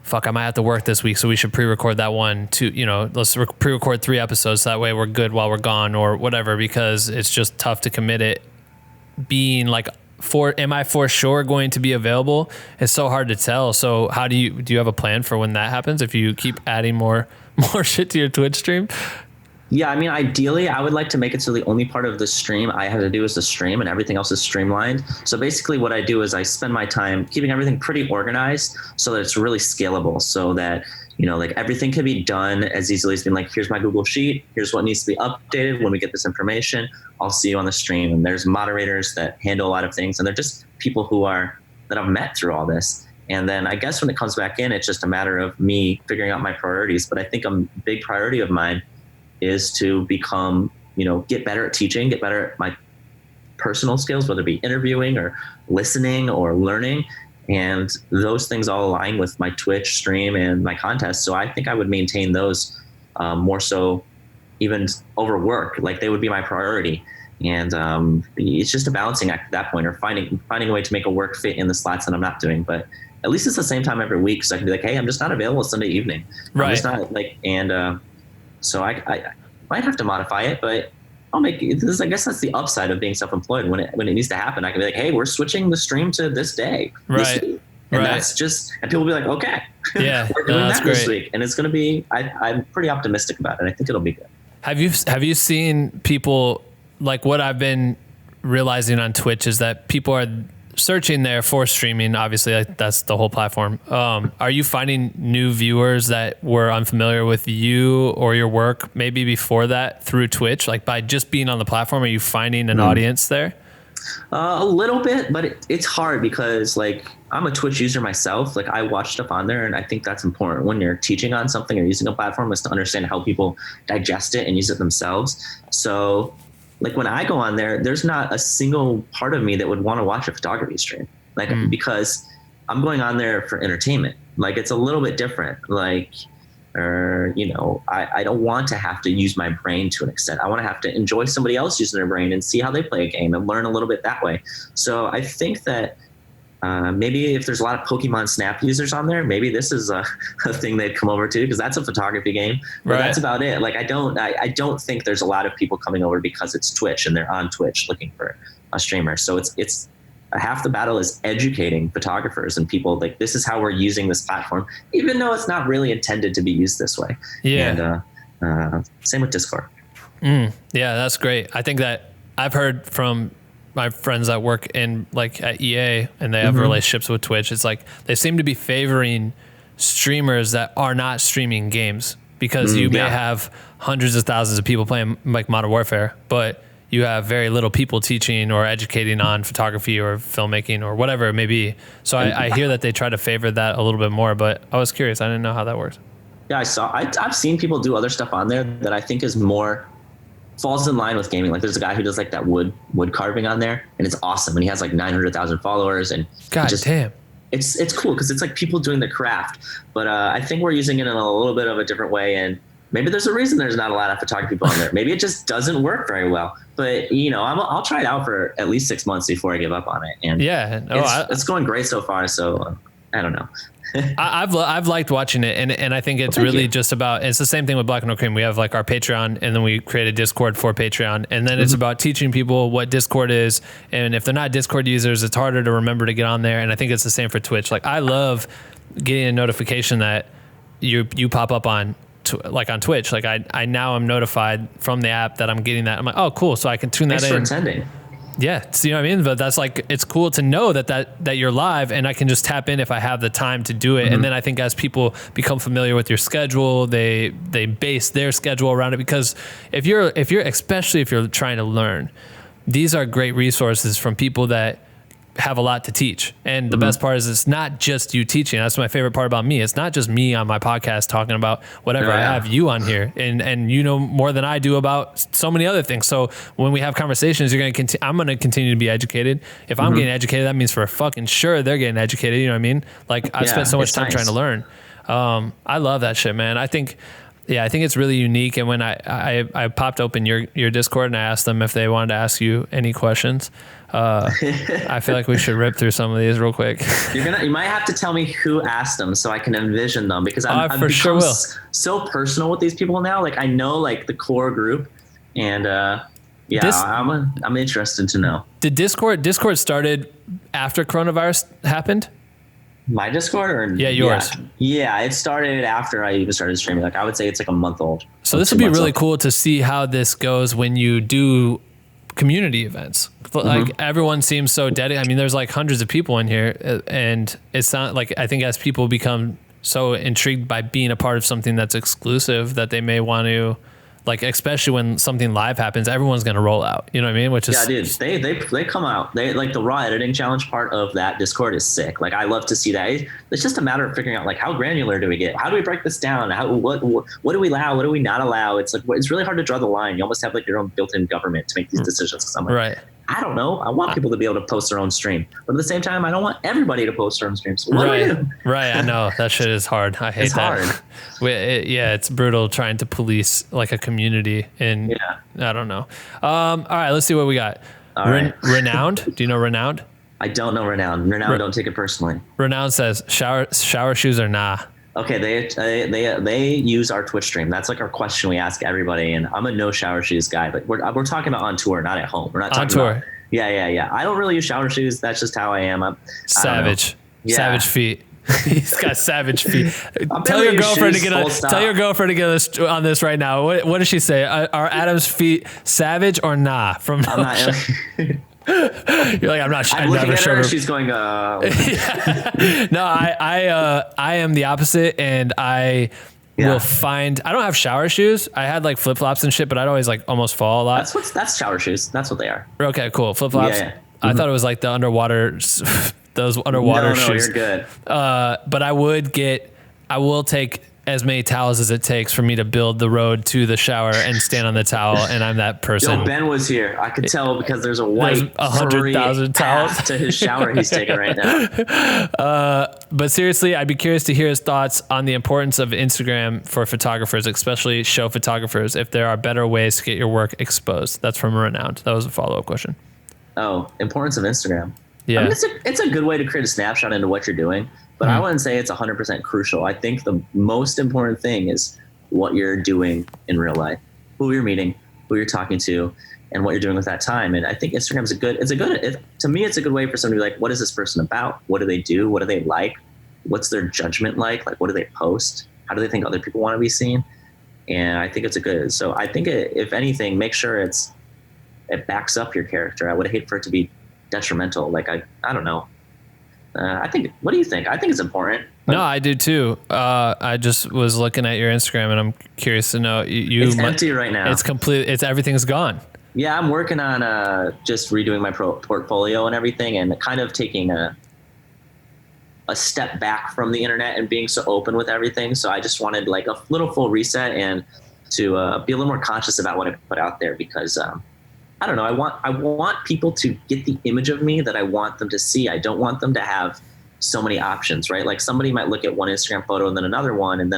fuck, I might have to work this week. So we should pre-record that one too. Let's pre-record 3 episodes. So that way we're good while we're gone or whatever, because it's just tough to commit it being like, am I for sure going to be available? It's so hard to tell. So how do you have a plan for when that happens? If you keep adding more shit to your Twitch stream? Yeah, I mean, ideally, I would like to make it so the only part of the stream I have to do is the stream and everything else is streamlined. So basically what I do is I spend my time keeping everything pretty organized so that it's really scalable, so that, you know, like everything can be done as easily as being like, here's my Google Sheet, here's what needs to be updated when we get this information, I'll see you on the stream. And there's moderators that handle a lot of things, and they're just people that I've met through all this. And then I guess when it comes back in, it's just a matter of me figuring out my priorities. But I think a big priority of mine is to become, you know, get better at teaching, get better at my personal skills, whether it be interviewing or listening or learning. And those things all align with my Twitch stream and my contest. So I think I would maintain those more so even over work. Like they would be my priority. And it's just a balancing act at that point, or finding a way to make a work fit in the slots that I'm not doing. But at least it's the same time every week. So I can be like, hey, I'm just not available Sunday evening. Right. I'm just not like, and so I might have to modify it, but I'll make this. I guess that's the upside of being self-employed. When it needs to happen, I can be like, hey, we're switching the stream to this day. Right. And that's just, and people will be like, okay, yeah, we're doing that this great. week. And it's going to be, I'm pretty optimistic about it. I think it'll be good. Have you seen people, like what I've been realizing on Twitch is that people are searching there for streaming. Obviously, like that's the whole platform. Are you finding new viewers that were unfamiliar with you or your work maybe before that through Twitch? Like by just being on the platform, are you finding an audience there? A little bit, but it's hard because like I'm a Twitch user myself. Like I watch stuff on there, and I think that's important when you're teaching on something or using a platform, is to understand how people digest it and use it themselves. So like when I go on there, there's not a single part of me that would want to watch a photography stream, like because I'm going on there for entertainment. Like it's a little bit different. Like, you know, I don't want to have to use my brain to an extent. I want to have to enjoy somebody else using their brain and see how they play a game and learn a little bit that way. So I think that maybe if there's a lot of Pokemon Snap users on there, maybe this is a thing they'd come over to, because that's a photography game. But that's about it. Like I don't think there's a lot of people coming over because it's Twitch and they're on Twitch looking for a streamer. So it's half the battle is educating photographers and people, like this is how we're using this platform, even though it's not really intended to be used this way. Yeah. And same with Discord. Yeah, that's great. I think that I've heard from my friends that work in like at EA and they have relationships with Twitch. It's like they seem to be favoring streamers that are not streaming games, because you may have hundreds of thousands of people playing like Modern Warfare, but you have very little people teaching or educating on photography or filmmaking or whatever it may be. So I hear that they try to favor that a little bit more, but I was curious. I didn't know how that works. Yeah, I've seen people do other stuff on there that I think is more falls in line with gaming. Like there's a guy who does like that wood carving on there, and it's awesome. And he has like 900,000 followers, and damn. It's cool because it's like people doing the craft. But I think we're using it in a little bit of a different way, and maybe there's a reason there's not a lot of photography people on there. Maybe it just doesn't work very well. But you know, I'll try it out for at least 6 months before I give up on it. And it's going great so far. So I don't know. I've liked watching it, and I think it's really just about, it's the same thing with Black and No Cream. We have like our Patreon, and then we create a Discord for Patreon, and then it's about teaching people what Discord is, and if they're not Discord users, it's harder to remember to get on there. And I think it's the same for Twitch. Like I love getting a notification that you pop up on like on Twitch. Like I now am notified from the app that I'm getting that. I'm like, oh cool, so I can tune that in. Thanks for attending. Yeah, so you know what I mean? But that's like, it's cool to know that you're live, and I can just tap in if I have the time to do it. And then I think as people become familiar with your schedule, they base their schedule around it, because if you're especially if you're trying to learn, these are great resources from people that have a lot to teach. And the best part is it's not just you teaching. That's my favorite part about me. It's not just me on my podcast talking about whatever. I have you on here, and you know more than I do about so many other things. So when we have conversations, I'm going to continue to be educated. If I'm getting educated, that means for fucking sure they're getting educated. You know what I mean? Like I've spent so much time trying to learn. I love that shit, man. I think it's really unique. And when I popped open your Discord and I asked them if they wanted to ask you any questions, I feel like we should rip through some of these real quick. You might have to tell me who asked them so I can envision them, because I've become so personal with these people now. Like I know like the core group, and I'm interested to know. Did Discord started after coronavirus happened? My Discord or yeah, yours. Yeah, it started after I even started streaming. Like I would say it's like a month old. So this would be really cool to see how this goes when you do community events. Like everyone seems so dedicated. I mean, there's like hundreds of people in here, and it's not like, I think as people become so intrigued by being a part of something that's exclusive that they may want to, like, especially when something live happens, everyone's going to roll out, you know what I mean? Which is, yeah, dude, they come out. They like the raw editing challenge part of that Discord is sick. Like I love to see that. It's just a matter of figuring out like how granular do we get? How do we break this down? What do we allow? What do we not allow? It's like, it's really hard to draw the line. You almost have like your own built-in government to make these decisions. Cause I'm like, right. I don't know. I want people to be able to post their own stream, but at the same time, I don't want everybody to post their own streams. So what do we do? Right. I know that shit is hard. I hate that. Hard. It's brutal trying to police like a community, and I don't know. All right, let's see what we got. Renowned. Do you know Renowned? I don't know Renowned. Don't take it personally. Renowned says shower shoes or nah. Okay, they use our Twitch stream. That's like our question we ask everybody, and I'm a no shower shoes guy. But we're talking about on tour, not at home. We're not talking on tour. About, yeah. I don't really use shower shoes. That's just how I am. I'm savage. Savage feet. He's got savage feet. Tell Tell your girlfriend to get us on this right now. What does she say? Are Adam's feet savage or nah? I'm not. You're like, I'm not. I'm looking at her. She's going. No, I am the opposite, and I will find. I don't have shower shoes. I had like flip flops and shit, but I'd always like almost fall a lot. That's shower shoes. That's what they are. Okay, cool. Flip flops. Yeah. I thought it was like the underwater. Those underwater shoes. No, you're good. But I will take as many towels as it takes for me to build the road to the shower and stand on the towel, and I'm that person. Yo, Ben was here. I could tell because there's a white 100,000 towels to his shower he's taking right now. But seriously, I'd be curious to hear his thoughts on the importance of Instagram for photographers, especially show photographers, if there are better ways to get your work exposed. That's from Renowned. That was a follow-up question. Oh, importance of Instagram. Yeah. I mean, it's a good way to create a snapshot into what you're doing, but I wouldn't say it's 100% crucial. I think the most important thing is what you're doing in real life, who you're meeting, who you're talking to, and what you're doing with that time. And I think Instagram is to me, it's a good way for somebody to be like, what is this person about? What do they do? What do they like? What's their judgment like? Like, what do they post? How do they think other people want to be seen? And I think so I think if anything, make sure it backs up your character. I would hate for it to be detrimental. Like, I don't know. What do you think? I think it's important. No, I do too. I just was looking at your Instagram, and I'm curious to know. It's empty right now. It's complete. Everything's gone. Yeah, I'm working on just redoing my portfolio and everything, and kind of taking a step back from the internet and being so open with everything. So I just wanted like a little full reset and to be a little more conscious about what I put out there, because I don't know. I want people to get the image of me that I want them to see. I don't want them to have so many options, right? Like somebody might look at one Instagram photo and then another one and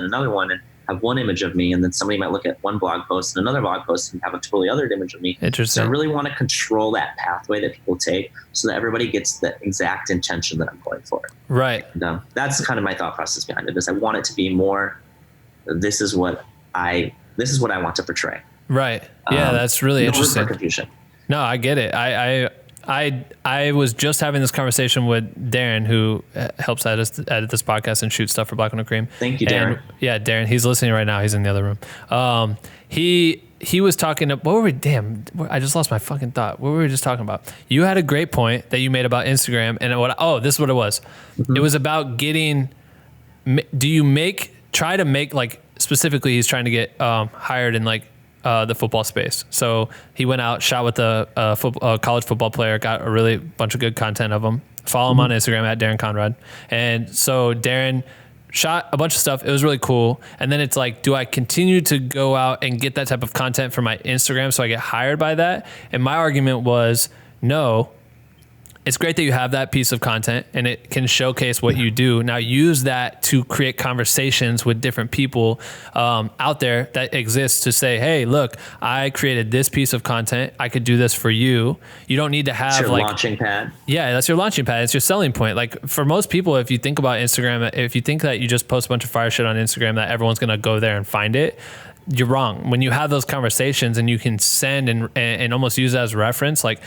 have one image of me, and then somebody might look at one blog post and another blog post and have a totally other image of me. Interesting. So I really want to control that pathway that people take so that everybody gets the exact intention that I'm going for. Right. And, that's kind of my thought process behind it. Is I want it to be more. This is what I want to portray. Right. Yeah, that's really interesting. Confusion. No, I get it. I was just having this conversation with Darren, who helps edit this podcast and shoot stuff for Black Window Cream. Thank you, Darren. And, Darren. He's listening right now. He's in the other room. He was talking. I just lost my fucking thought. What were we just talking about? You had a great point that you made about Instagram, and this is what it was. Mm-hmm. It was about getting. Do you try to make like specifically? He's trying to get hired in like. The football space. So he went out, shot with a college football player, got a really bunch of good content of him. Follow him on Instagram at Darren Conrad. And so Darren shot a bunch of stuff. It was really cool. And then it's like, do I continue to go out and get that type of content for my Instagram so I get hired by that? And my argument was, no. It's great that you have that piece of content and it can showcase what you do. Now use that to create conversations with different people out there that exist to say, hey, look, I created this piece of content. I could do this for you. You don't need to have your launching pad. Yeah, that's your launching pad. It's your selling point. Like for most people, if you think about Instagram, if you think that you just post a bunch of fire shit on Instagram, that everyone's going to go there and find it, you're wrong. When you have those conversations and you can send and almost use that as reference, like,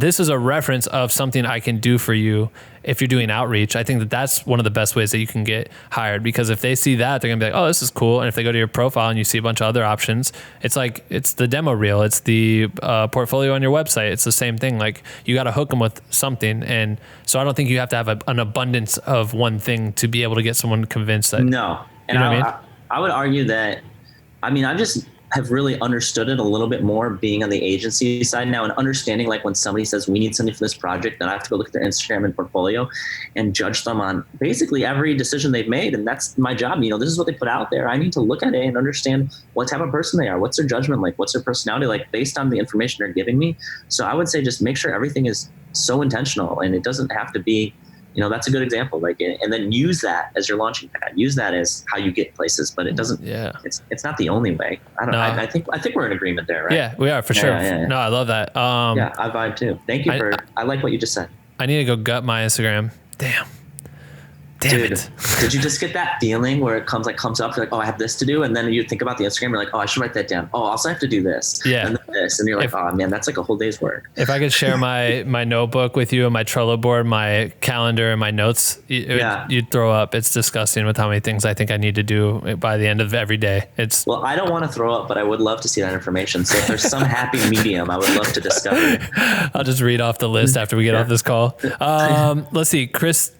this is a reference of something I can do for you if you're doing outreach. I think that that's one of the best ways that you can get hired, because if they see that, they're gonna be like, oh, this is cool. And if they go to your profile and you see a bunch of other options, it's like, it's the demo reel, it's the portfolio on your website. It's the same thing. Like, you got to hook them with something. And so I don't think you have to have an abundance of one thing to be able to get someone convinced that. No. And you know what I mean? I would argue that, I just have really understood it a little bit more being on the agency side now, and understanding like when somebody says we need something for this project, then I have to go look at their Instagram and portfolio and judge them on basically every decision they've made. And that's my job. This is what they put out there. I need to look at it and understand what type of person they are. What's their judgment like? What's their personality like based on the information they're giving me? So I would say just make sure everything is so intentional, and it doesn't have to be, that's a good example. Like, and then use that as your launching pad. Use that as how you get places, but it doesn't. Yeah. It's not the only way. I don't know. I think we're in agreement there, right? Yeah, we are for sure. Yeah. No, I love that. Yeah, I vibe too. Thank you I like what you just said. I need to go gut my Instagram. Damn Dude, it. Did you just get that feeling where it comes up, you're like, oh, I have this to do, and then you think about the Instagram, you're like, oh, I should write that down. Oh, also I have to do this. Yeah. And then this, and you're like, oh man, that's like a whole day's work. If I could share my notebook with you and my Trello board, my calendar and my notes, you'd throw up. It's disgusting with how many things I think I need to do by the end of every day. Well, I don't want to throw up, but I would love to see that information. So if there's some happy medium, I would love to discover it. I'll just read off the list after we get off this call. Let's see, Christian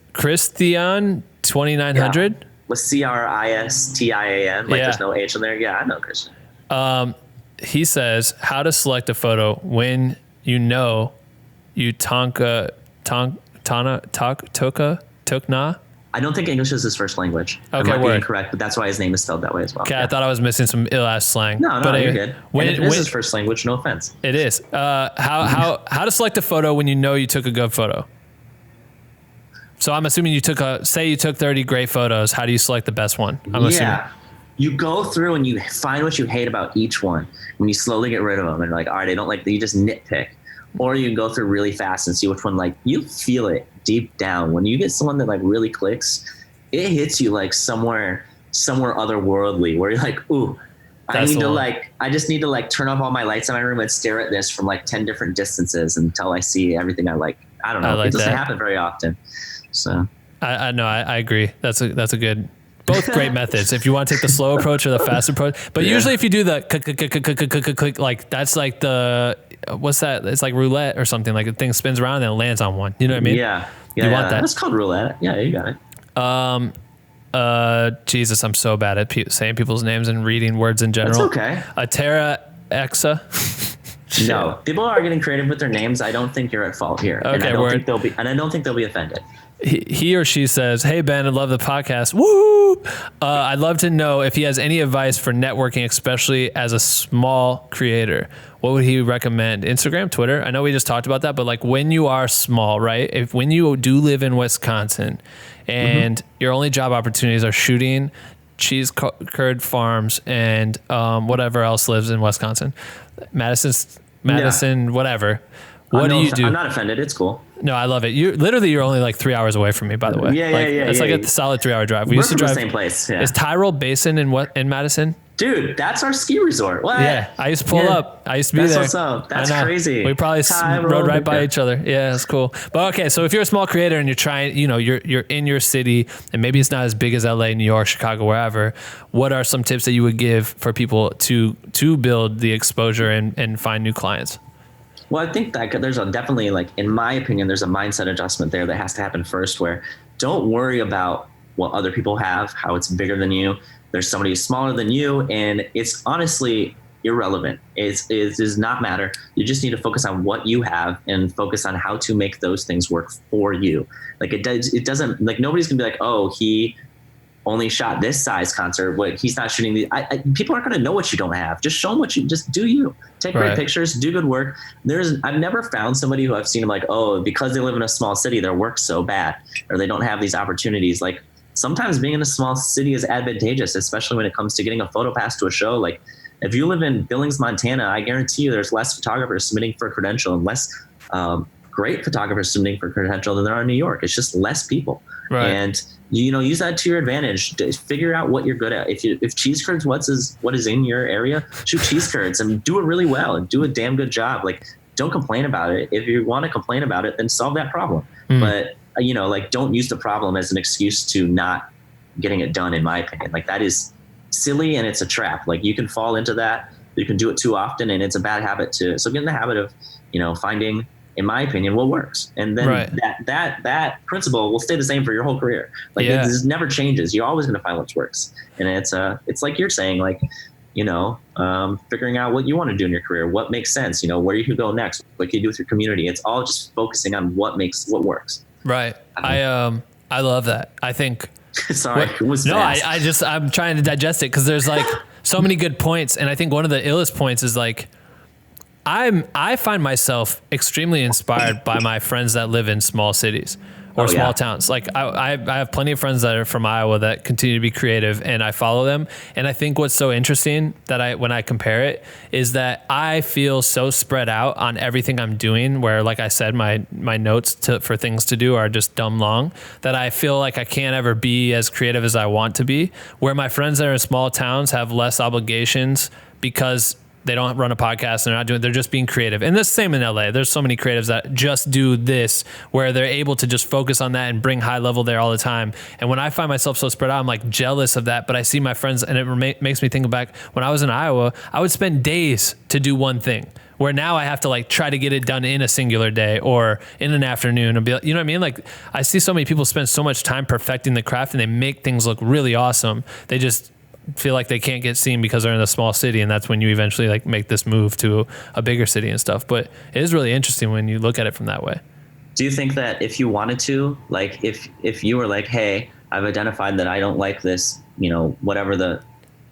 2900. With CRISTIAN, like there's no H in there. Yeah, I know Christian. He says how to select a photo when you tukna. I don't think English is his first language. Okay, I might be incorrect, but that's why his name is spelled that way as well. Okay, I thought I was missing some ill-ass slang. No, you're good. When it is his first language, no offense. It is. How to select a photo when you took a good photo. So I'm assuming you took 30 great photos. How do you select the best one? I'm assuming. You go through and you find what you hate about each one. When you slowly get rid of them and you're like, all right, I don't like, you just nitpick. Or you can go through really fast and see which one, like, you feel it deep down. When you get someone that like really clicks, it hits you like somewhere otherworldly, where you're like, ooh, I just need to like turn off all my lights in my room and stare at this from like 10 different distances until I see everything I like. I don't know. It doesn't happen very often. So I know. I agree. That's a good, both great methods. If you want to take the slow approach or the fast approach, but usually if you do the click, like that's like the, what's that? It's like roulette or something. Like the thing spins around and it lands on one. You know what I mean? Yeah. You want that? That's called roulette. Yeah, you got it. Jesus, I'm so bad at saying people's names and reading words in general. That's okay. 𝐅𝐻𝐋𝐋𝐖. No, people are getting creative with their names. I don't think you're at fault here. Okay, and I don't think they'll be offended. He or she says, hey, Ben, I love the podcast. Woo! I'd love to know if he has any advice for networking, especially as a small creator. What would he recommend? Instagram, Twitter? I know we just talked about that, but like when you are small, right? When you do live in Wisconsin and your only job opportunities are shooting cheese curd farms and whatever else lives in Wisconsin, Madison, whatever. What do you do? I'm not offended. It's cool. No, I love it. You're only like 3 hours away from me, by the way. Yeah. It's like a solid 3 hour drive. We used to drive the same place. Yeah. Is Tyrrell Basin in Madison? Dude, that's our ski resort. What? Yeah, I used to pull up. I used to be there. That's what's up. That's crazy. We probably rode right by each other. Yeah, that's cool. But okay, so if you're a small creator and you're trying, you're in your city and maybe it's not as big as LA, New York, Chicago, wherever, what are some tips that you would give for people to build the exposure and find new clients? Well, I think that there's definitely, like, in my opinion, there's a mindset adjustment there that has to happen first, where don't worry about what other people have, how it's bigger than you. There's somebody who's smaller than you, and it's honestly irrelevant. It does not matter. You just need to focus on what you have and focus on how to make those things work for you. Like it doesn't, like nobody's gonna be like, oh, he only shot this size concert, but he's not shooting the. People aren't going to know what you don't have. Just show them what you. Just do you. Take great pictures. Do good work. I've never found somebody who I've seen them like, oh, because they live in a small city, their work's so bad, or they don't have these opportunities. Like sometimes being in a small city is advantageous, especially when it comes to getting a photo pass to a show. Like if you live in Billings, Montana, I guarantee you there's less photographers submitting for a credential and less great photographers submitting for a credential than there are in New York. It's just less people. Right. And use that to your advantage. Figure out what you're good at. If cheese curds, what is in your area, shoot cheese curds and do it really well and do a damn good job. Like don't complain about it. If you want to complain about it, then solve that problem. But, like, don't use the problem as an excuse to not getting it done, in my opinion. Like, that is silly, and it's a trap. Like, you can fall into that. You can do it too often, and it's a bad habit too. So get in the habit of, finding, in my opinion, what works. And then that principle will stay the same for your whole career. Like, this never changes. You're always going to find what works. And it's like you're saying, like, figuring out what you want to do in your career, what makes sense, where you can go next, what you do with your community. It's all just focusing on what works. Right. I love that. I think. Sorry. I'm trying to digest it, because there's like so many good points. And I think one of the illest points is like, I find myself extremely inspired by my friends that live in small cities or small towns. Like I have plenty of friends that are from Iowa that continue to be creative, and I follow them. And I think what's so interesting that when I compare it is that I feel so spread out on everything I'm doing, where, like I said, my notes for things to do are just dumb long, that I feel like I can't ever be as creative as I want to be, where my friends that are in small towns have less obligations because they don't run a podcast and they're just being creative. And the same in LA. There's so many creatives that just do this, where they're able to just focus on that and bring high level there all the time. And when I find myself so spread out, I'm like jealous of that. But I see my friends, and it makes me think back when I was in Iowa, I would spend days to do one thing, where now I have to like try to get it done in a singular day or in an afternoon, and be, you know what I mean? Like, I see so many people spend so much time perfecting the craft, and they make things look really awesome. They just feel like they can't get seen because they're in a small city, and that's when you eventually like make this move to a bigger city and stuff. But it is really interesting when you look at it from that way. Do you think that if you wanted to, like, if you were like, hey, I've identified that I don't like this, whatever the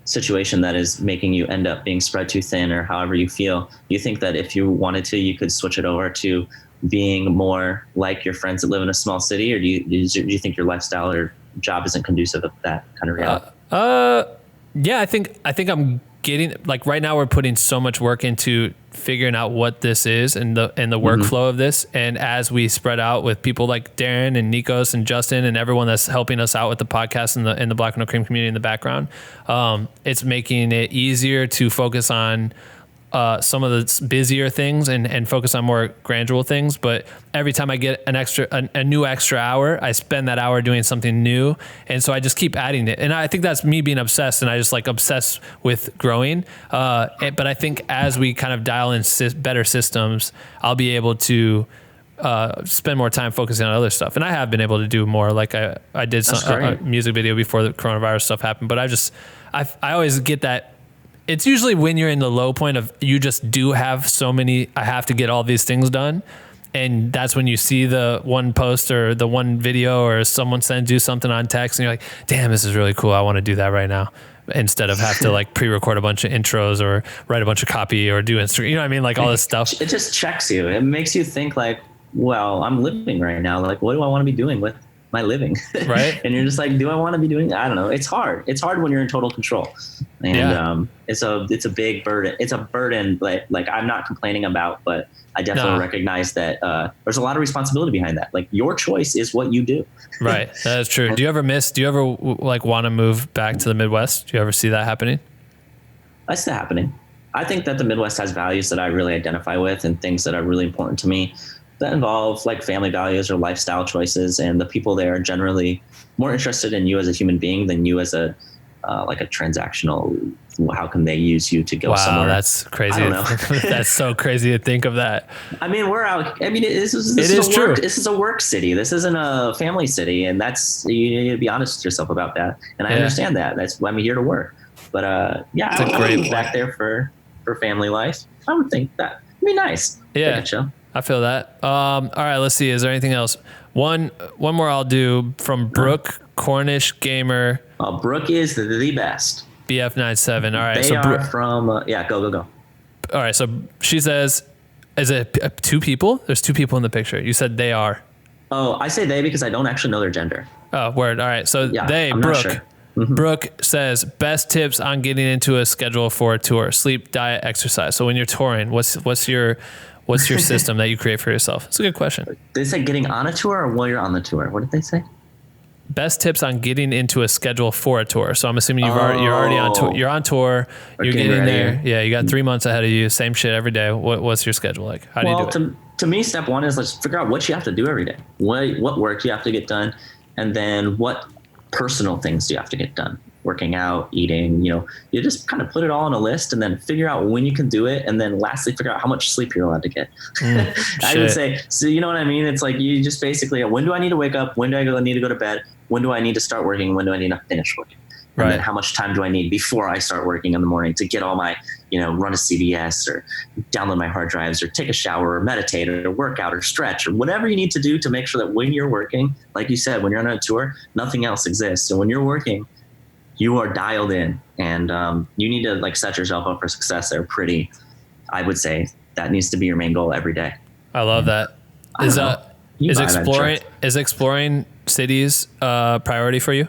situation that is making you end up being spread too thin, or however you feel, do you think that if you wanted to, you could switch it over to being more like your friends that live in a small city? Or do you think your lifestyle or job isn't conducive of that kind of reality? Yeah, I think I'm getting, like, right now we're putting so much work into figuring out what this is and the workflow of this. And as we spread out with people like Darren and Nikos and Justin and everyone that's helping us out with the podcast and the Black with No Cream community in the background, it's making it easier to focus on some of the busier things and focus on more gradual things. But every time I get a new extra hour, I spend that hour doing something new. And so I just keep adding it. And I think that's me being obsessed, and I just like obsess with growing. But I think as we kind of dial in better systems, I'll be able to spend more time focusing on other stuff. And I have been able to do more. Like I did a music video before the coronavirus stuff happened, but I always get that. It's usually when you're in the low point of you just do have so many, I have to get all these things done. And that's when you see the one post or the one video or someone sends you something on text and you're like, damn, this is really cool. I want to do that right now. Instead of have to like pre-record a bunch of intros or write a bunch of copy or do Instagram, you know what I mean? Like all this stuff. It just checks you. It makes you think like, well, I'm living right now. Like, what do I want to be doing with my living? Right. And you're just like, do I want to be doing, I don't know. It's hard. It's hard when you're in total control. And it's a big burden. It's a burden like I'm not complaining about, but I definitely recognize that there's a lot of responsibility behind that. Like your choice is what you do. Right. That is true. Do you ever like want to move back to the Midwest? Do you ever see that happening? That's still happening. I think that the Midwest has values that I really identify with and things that are really important to me that involve like family values or lifestyle choices. And the people there are generally more interested in you as a human being than you as a transactional, how can they use you to go somewhere? Wow, that's crazy. I don't know. That's so crazy to think of that. I mean, this is true. This is a work city. This isn't a family city. And you need to be honest with yourself about that. And I understand that. That's why I'm here to work. But I would move back there for family life. I would think that would be nice. Yeah. I feel that. All right, let's see. Is there anything else? One more I'll do from Brooke Cornish Gamer. Brooke is the best. BF97. All right. They are from, go. All right. So she says, is it two people? There's two people in the picture. You said they are. Oh, I say they because I don't actually know their gender. Oh, word. All right. So I'm Brooke. not sure. Mm-hmm. Brooke says, best tips on getting into a schedule for a tour: sleep, diet, exercise. So when you're touring, what's your system that you create for yourself? It's a good question. They say getting on a tour or while you're on the tour. What did they say? best tips on getting into a schedule for a tour. So I'm assuming you're already on tour. You're on tour. You're getting there. Yeah, you got 3 months ahead of you. Same shit every day. What's your schedule like? How do you do it? To me, step one is let's figure out what you have to do every day. What work you have to get done, and then what personal things do you have to get done. Working out, eating, you just kind of put it all on a list and then figure out when you can do it. And then lastly, figure out how much sleep you're allowed to get. I would say, so you know what I mean? It's like, you just basically, when do I need to wake up? When do I need to go to bed? When do I need to start working? When do I need to finish working? And then how much time do I need before I start working in the morning to get all my, run a CVS or download my hard drives or take a shower or meditate or work out or stretch or whatever you need to do to make sure that when you're working, like you said, when you're on a tour, nothing else exists. So when you're working, you are dialed in, and you need to set yourself up for success there. I would say that needs to be your main goal every day. I love that. Is exploring cities a priority for you?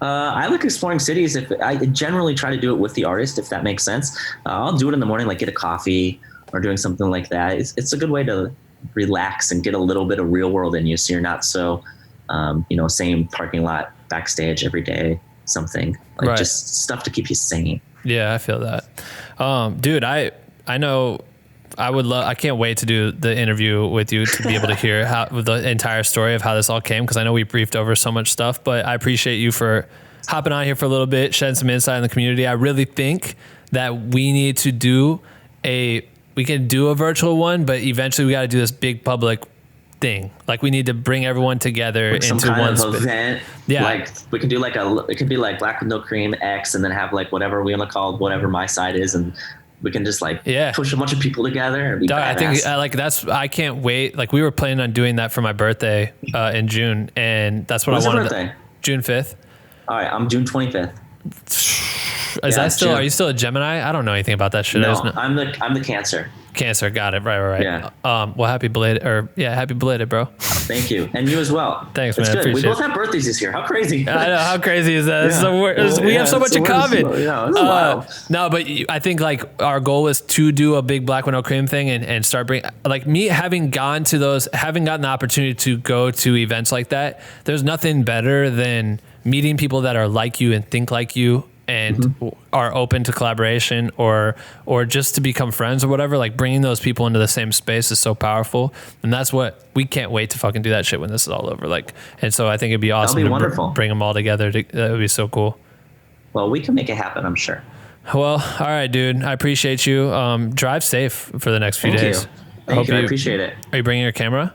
I like exploring cities. If I generally try to do it with the artist, if that makes sense. I'll do it in the morning, like get a coffee or doing something like that. It's a good way to relax and get a little bit of real world in you, so you're not so same parking lot backstage every day. Something just stuff to keep you sane. Yeah, I feel that. Dude, I know I can't wait to do the interview with you to be able to hear the entire story of how this all came, because I know we briefed over so much stuff, but I appreciate you for hopping on here for a little bit, shedding some insight in the community. I really think that we need to we can do a virtual one, but eventually we got to do this big public thing. Like, we need to bring everyone together into one event. Yeah, we can do it could be like Black with No Cream X, and then have whatever we want to call whatever my side is, and we can just push a bunch of people together and be badass. I can't wait. We were planning on doing that for my birthday in June, and that's what When's I wanted. Your birthday? June 5th. All right, I'm June 25th. Is that still? June. Are you still a Gemini? I don't know anything about that shit. No, I'm the Cancer. Cancer, got it. Right. Yeah. Well, happy belated, bro. Thank you, and you as well. Thanks, man. Good. We both have birthdays this year. How crazy! I know, how crazy is that? Yeah. We have so much in common. Wild. No, but I think our goal is to do a big Black with No Cream thing and start bringing me having gotten the opportunity to go to events like that. There's nothing better than meeting people that are like you and think like you, and are open to collaboration or just to become friends or whatever. Bringing those people into the same space is so powerful, and that's what we can't wait to fucking do that shit when this is all over. And so I think it'd be awesome to bring them all together. That would be so cool. Well, we can make it happen, I'm sure. Well, all right, dude. I appreciate you. Drive safe for the next few days. Thank you. I appreciate it. Are you bringing your camera?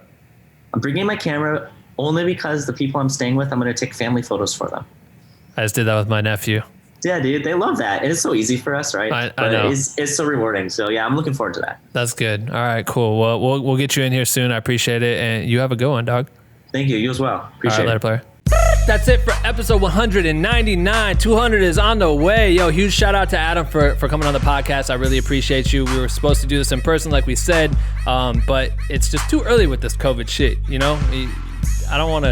I'm bringing my camera only because the people I'm staying with, I'm going to take family photos for them. I just did that with my nephew. Yeah, dude, they love that. It's so easy for us, right? I know. It's so rewarding. So yeah, I'm looking forward to that. That's good. All right, cool. Well, we'll get you in here soon. I appreciate it, and you have a good one, dog. Thank you. You as well. Appreciate it. Later, player. That's it for episode 199. 200 is on the way. Yo, huge shout out to Adam for coming on the podcast. I really appreciate you. We were supposed to do this in person, like we said, but it's just too early with this COVID shit. I don't want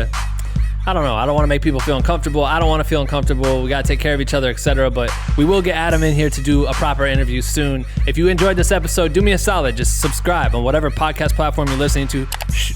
to make people feel uncomfortable. I don't want to feel uncomfortable. We got to take care of each other, etc. But we will get Adam in here to do a proper interview soon. If you enjoyed this episode, do me a solid. Just subscribe on whatever podcast platform you're listening to.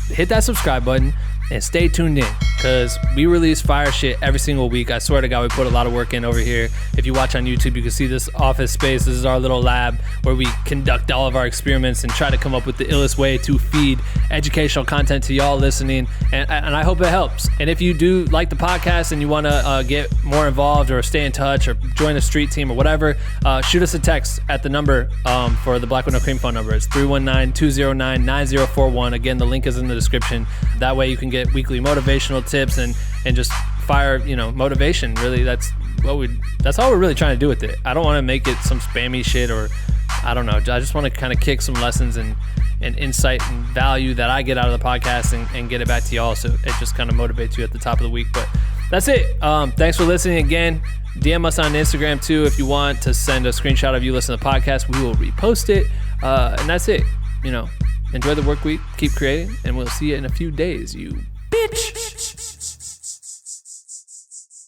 Hit that subscribe button and stay tuned in, because we release fire shit every single week. I swear to God, we put a lot of work in over here. If you watch on YouTube, you can see this office space. This is our little lab where we conduct all of our experiments and try to come up with the illest way to feed educational content to y'all listening. And I hope it helps. And if you do like the podcast and you want to get more involved or stay in touch or join a street team or whatever, shoot us a text at the number for the Black with No Cream phone number. It's 319-209-9041. Again, the link is in the description. That way you can get weekly motivational tips and just fire motivation. Really, that's all we're really trying to do with it. I don't want to make it some spammy shit, or I don't know. I just want to kind of kick some lessons and insight and value that I get out of the podcast and get it back to y'all, so it just kind of motivates you at the top of the week. But that's it. Thanks for listening again. DM us on Instagram too if you want to send a screenshot of you listening to the podcast. We will repost it, and that's it. Enjoy the work week, keep creating, and we'll see you in a few days, you bitch.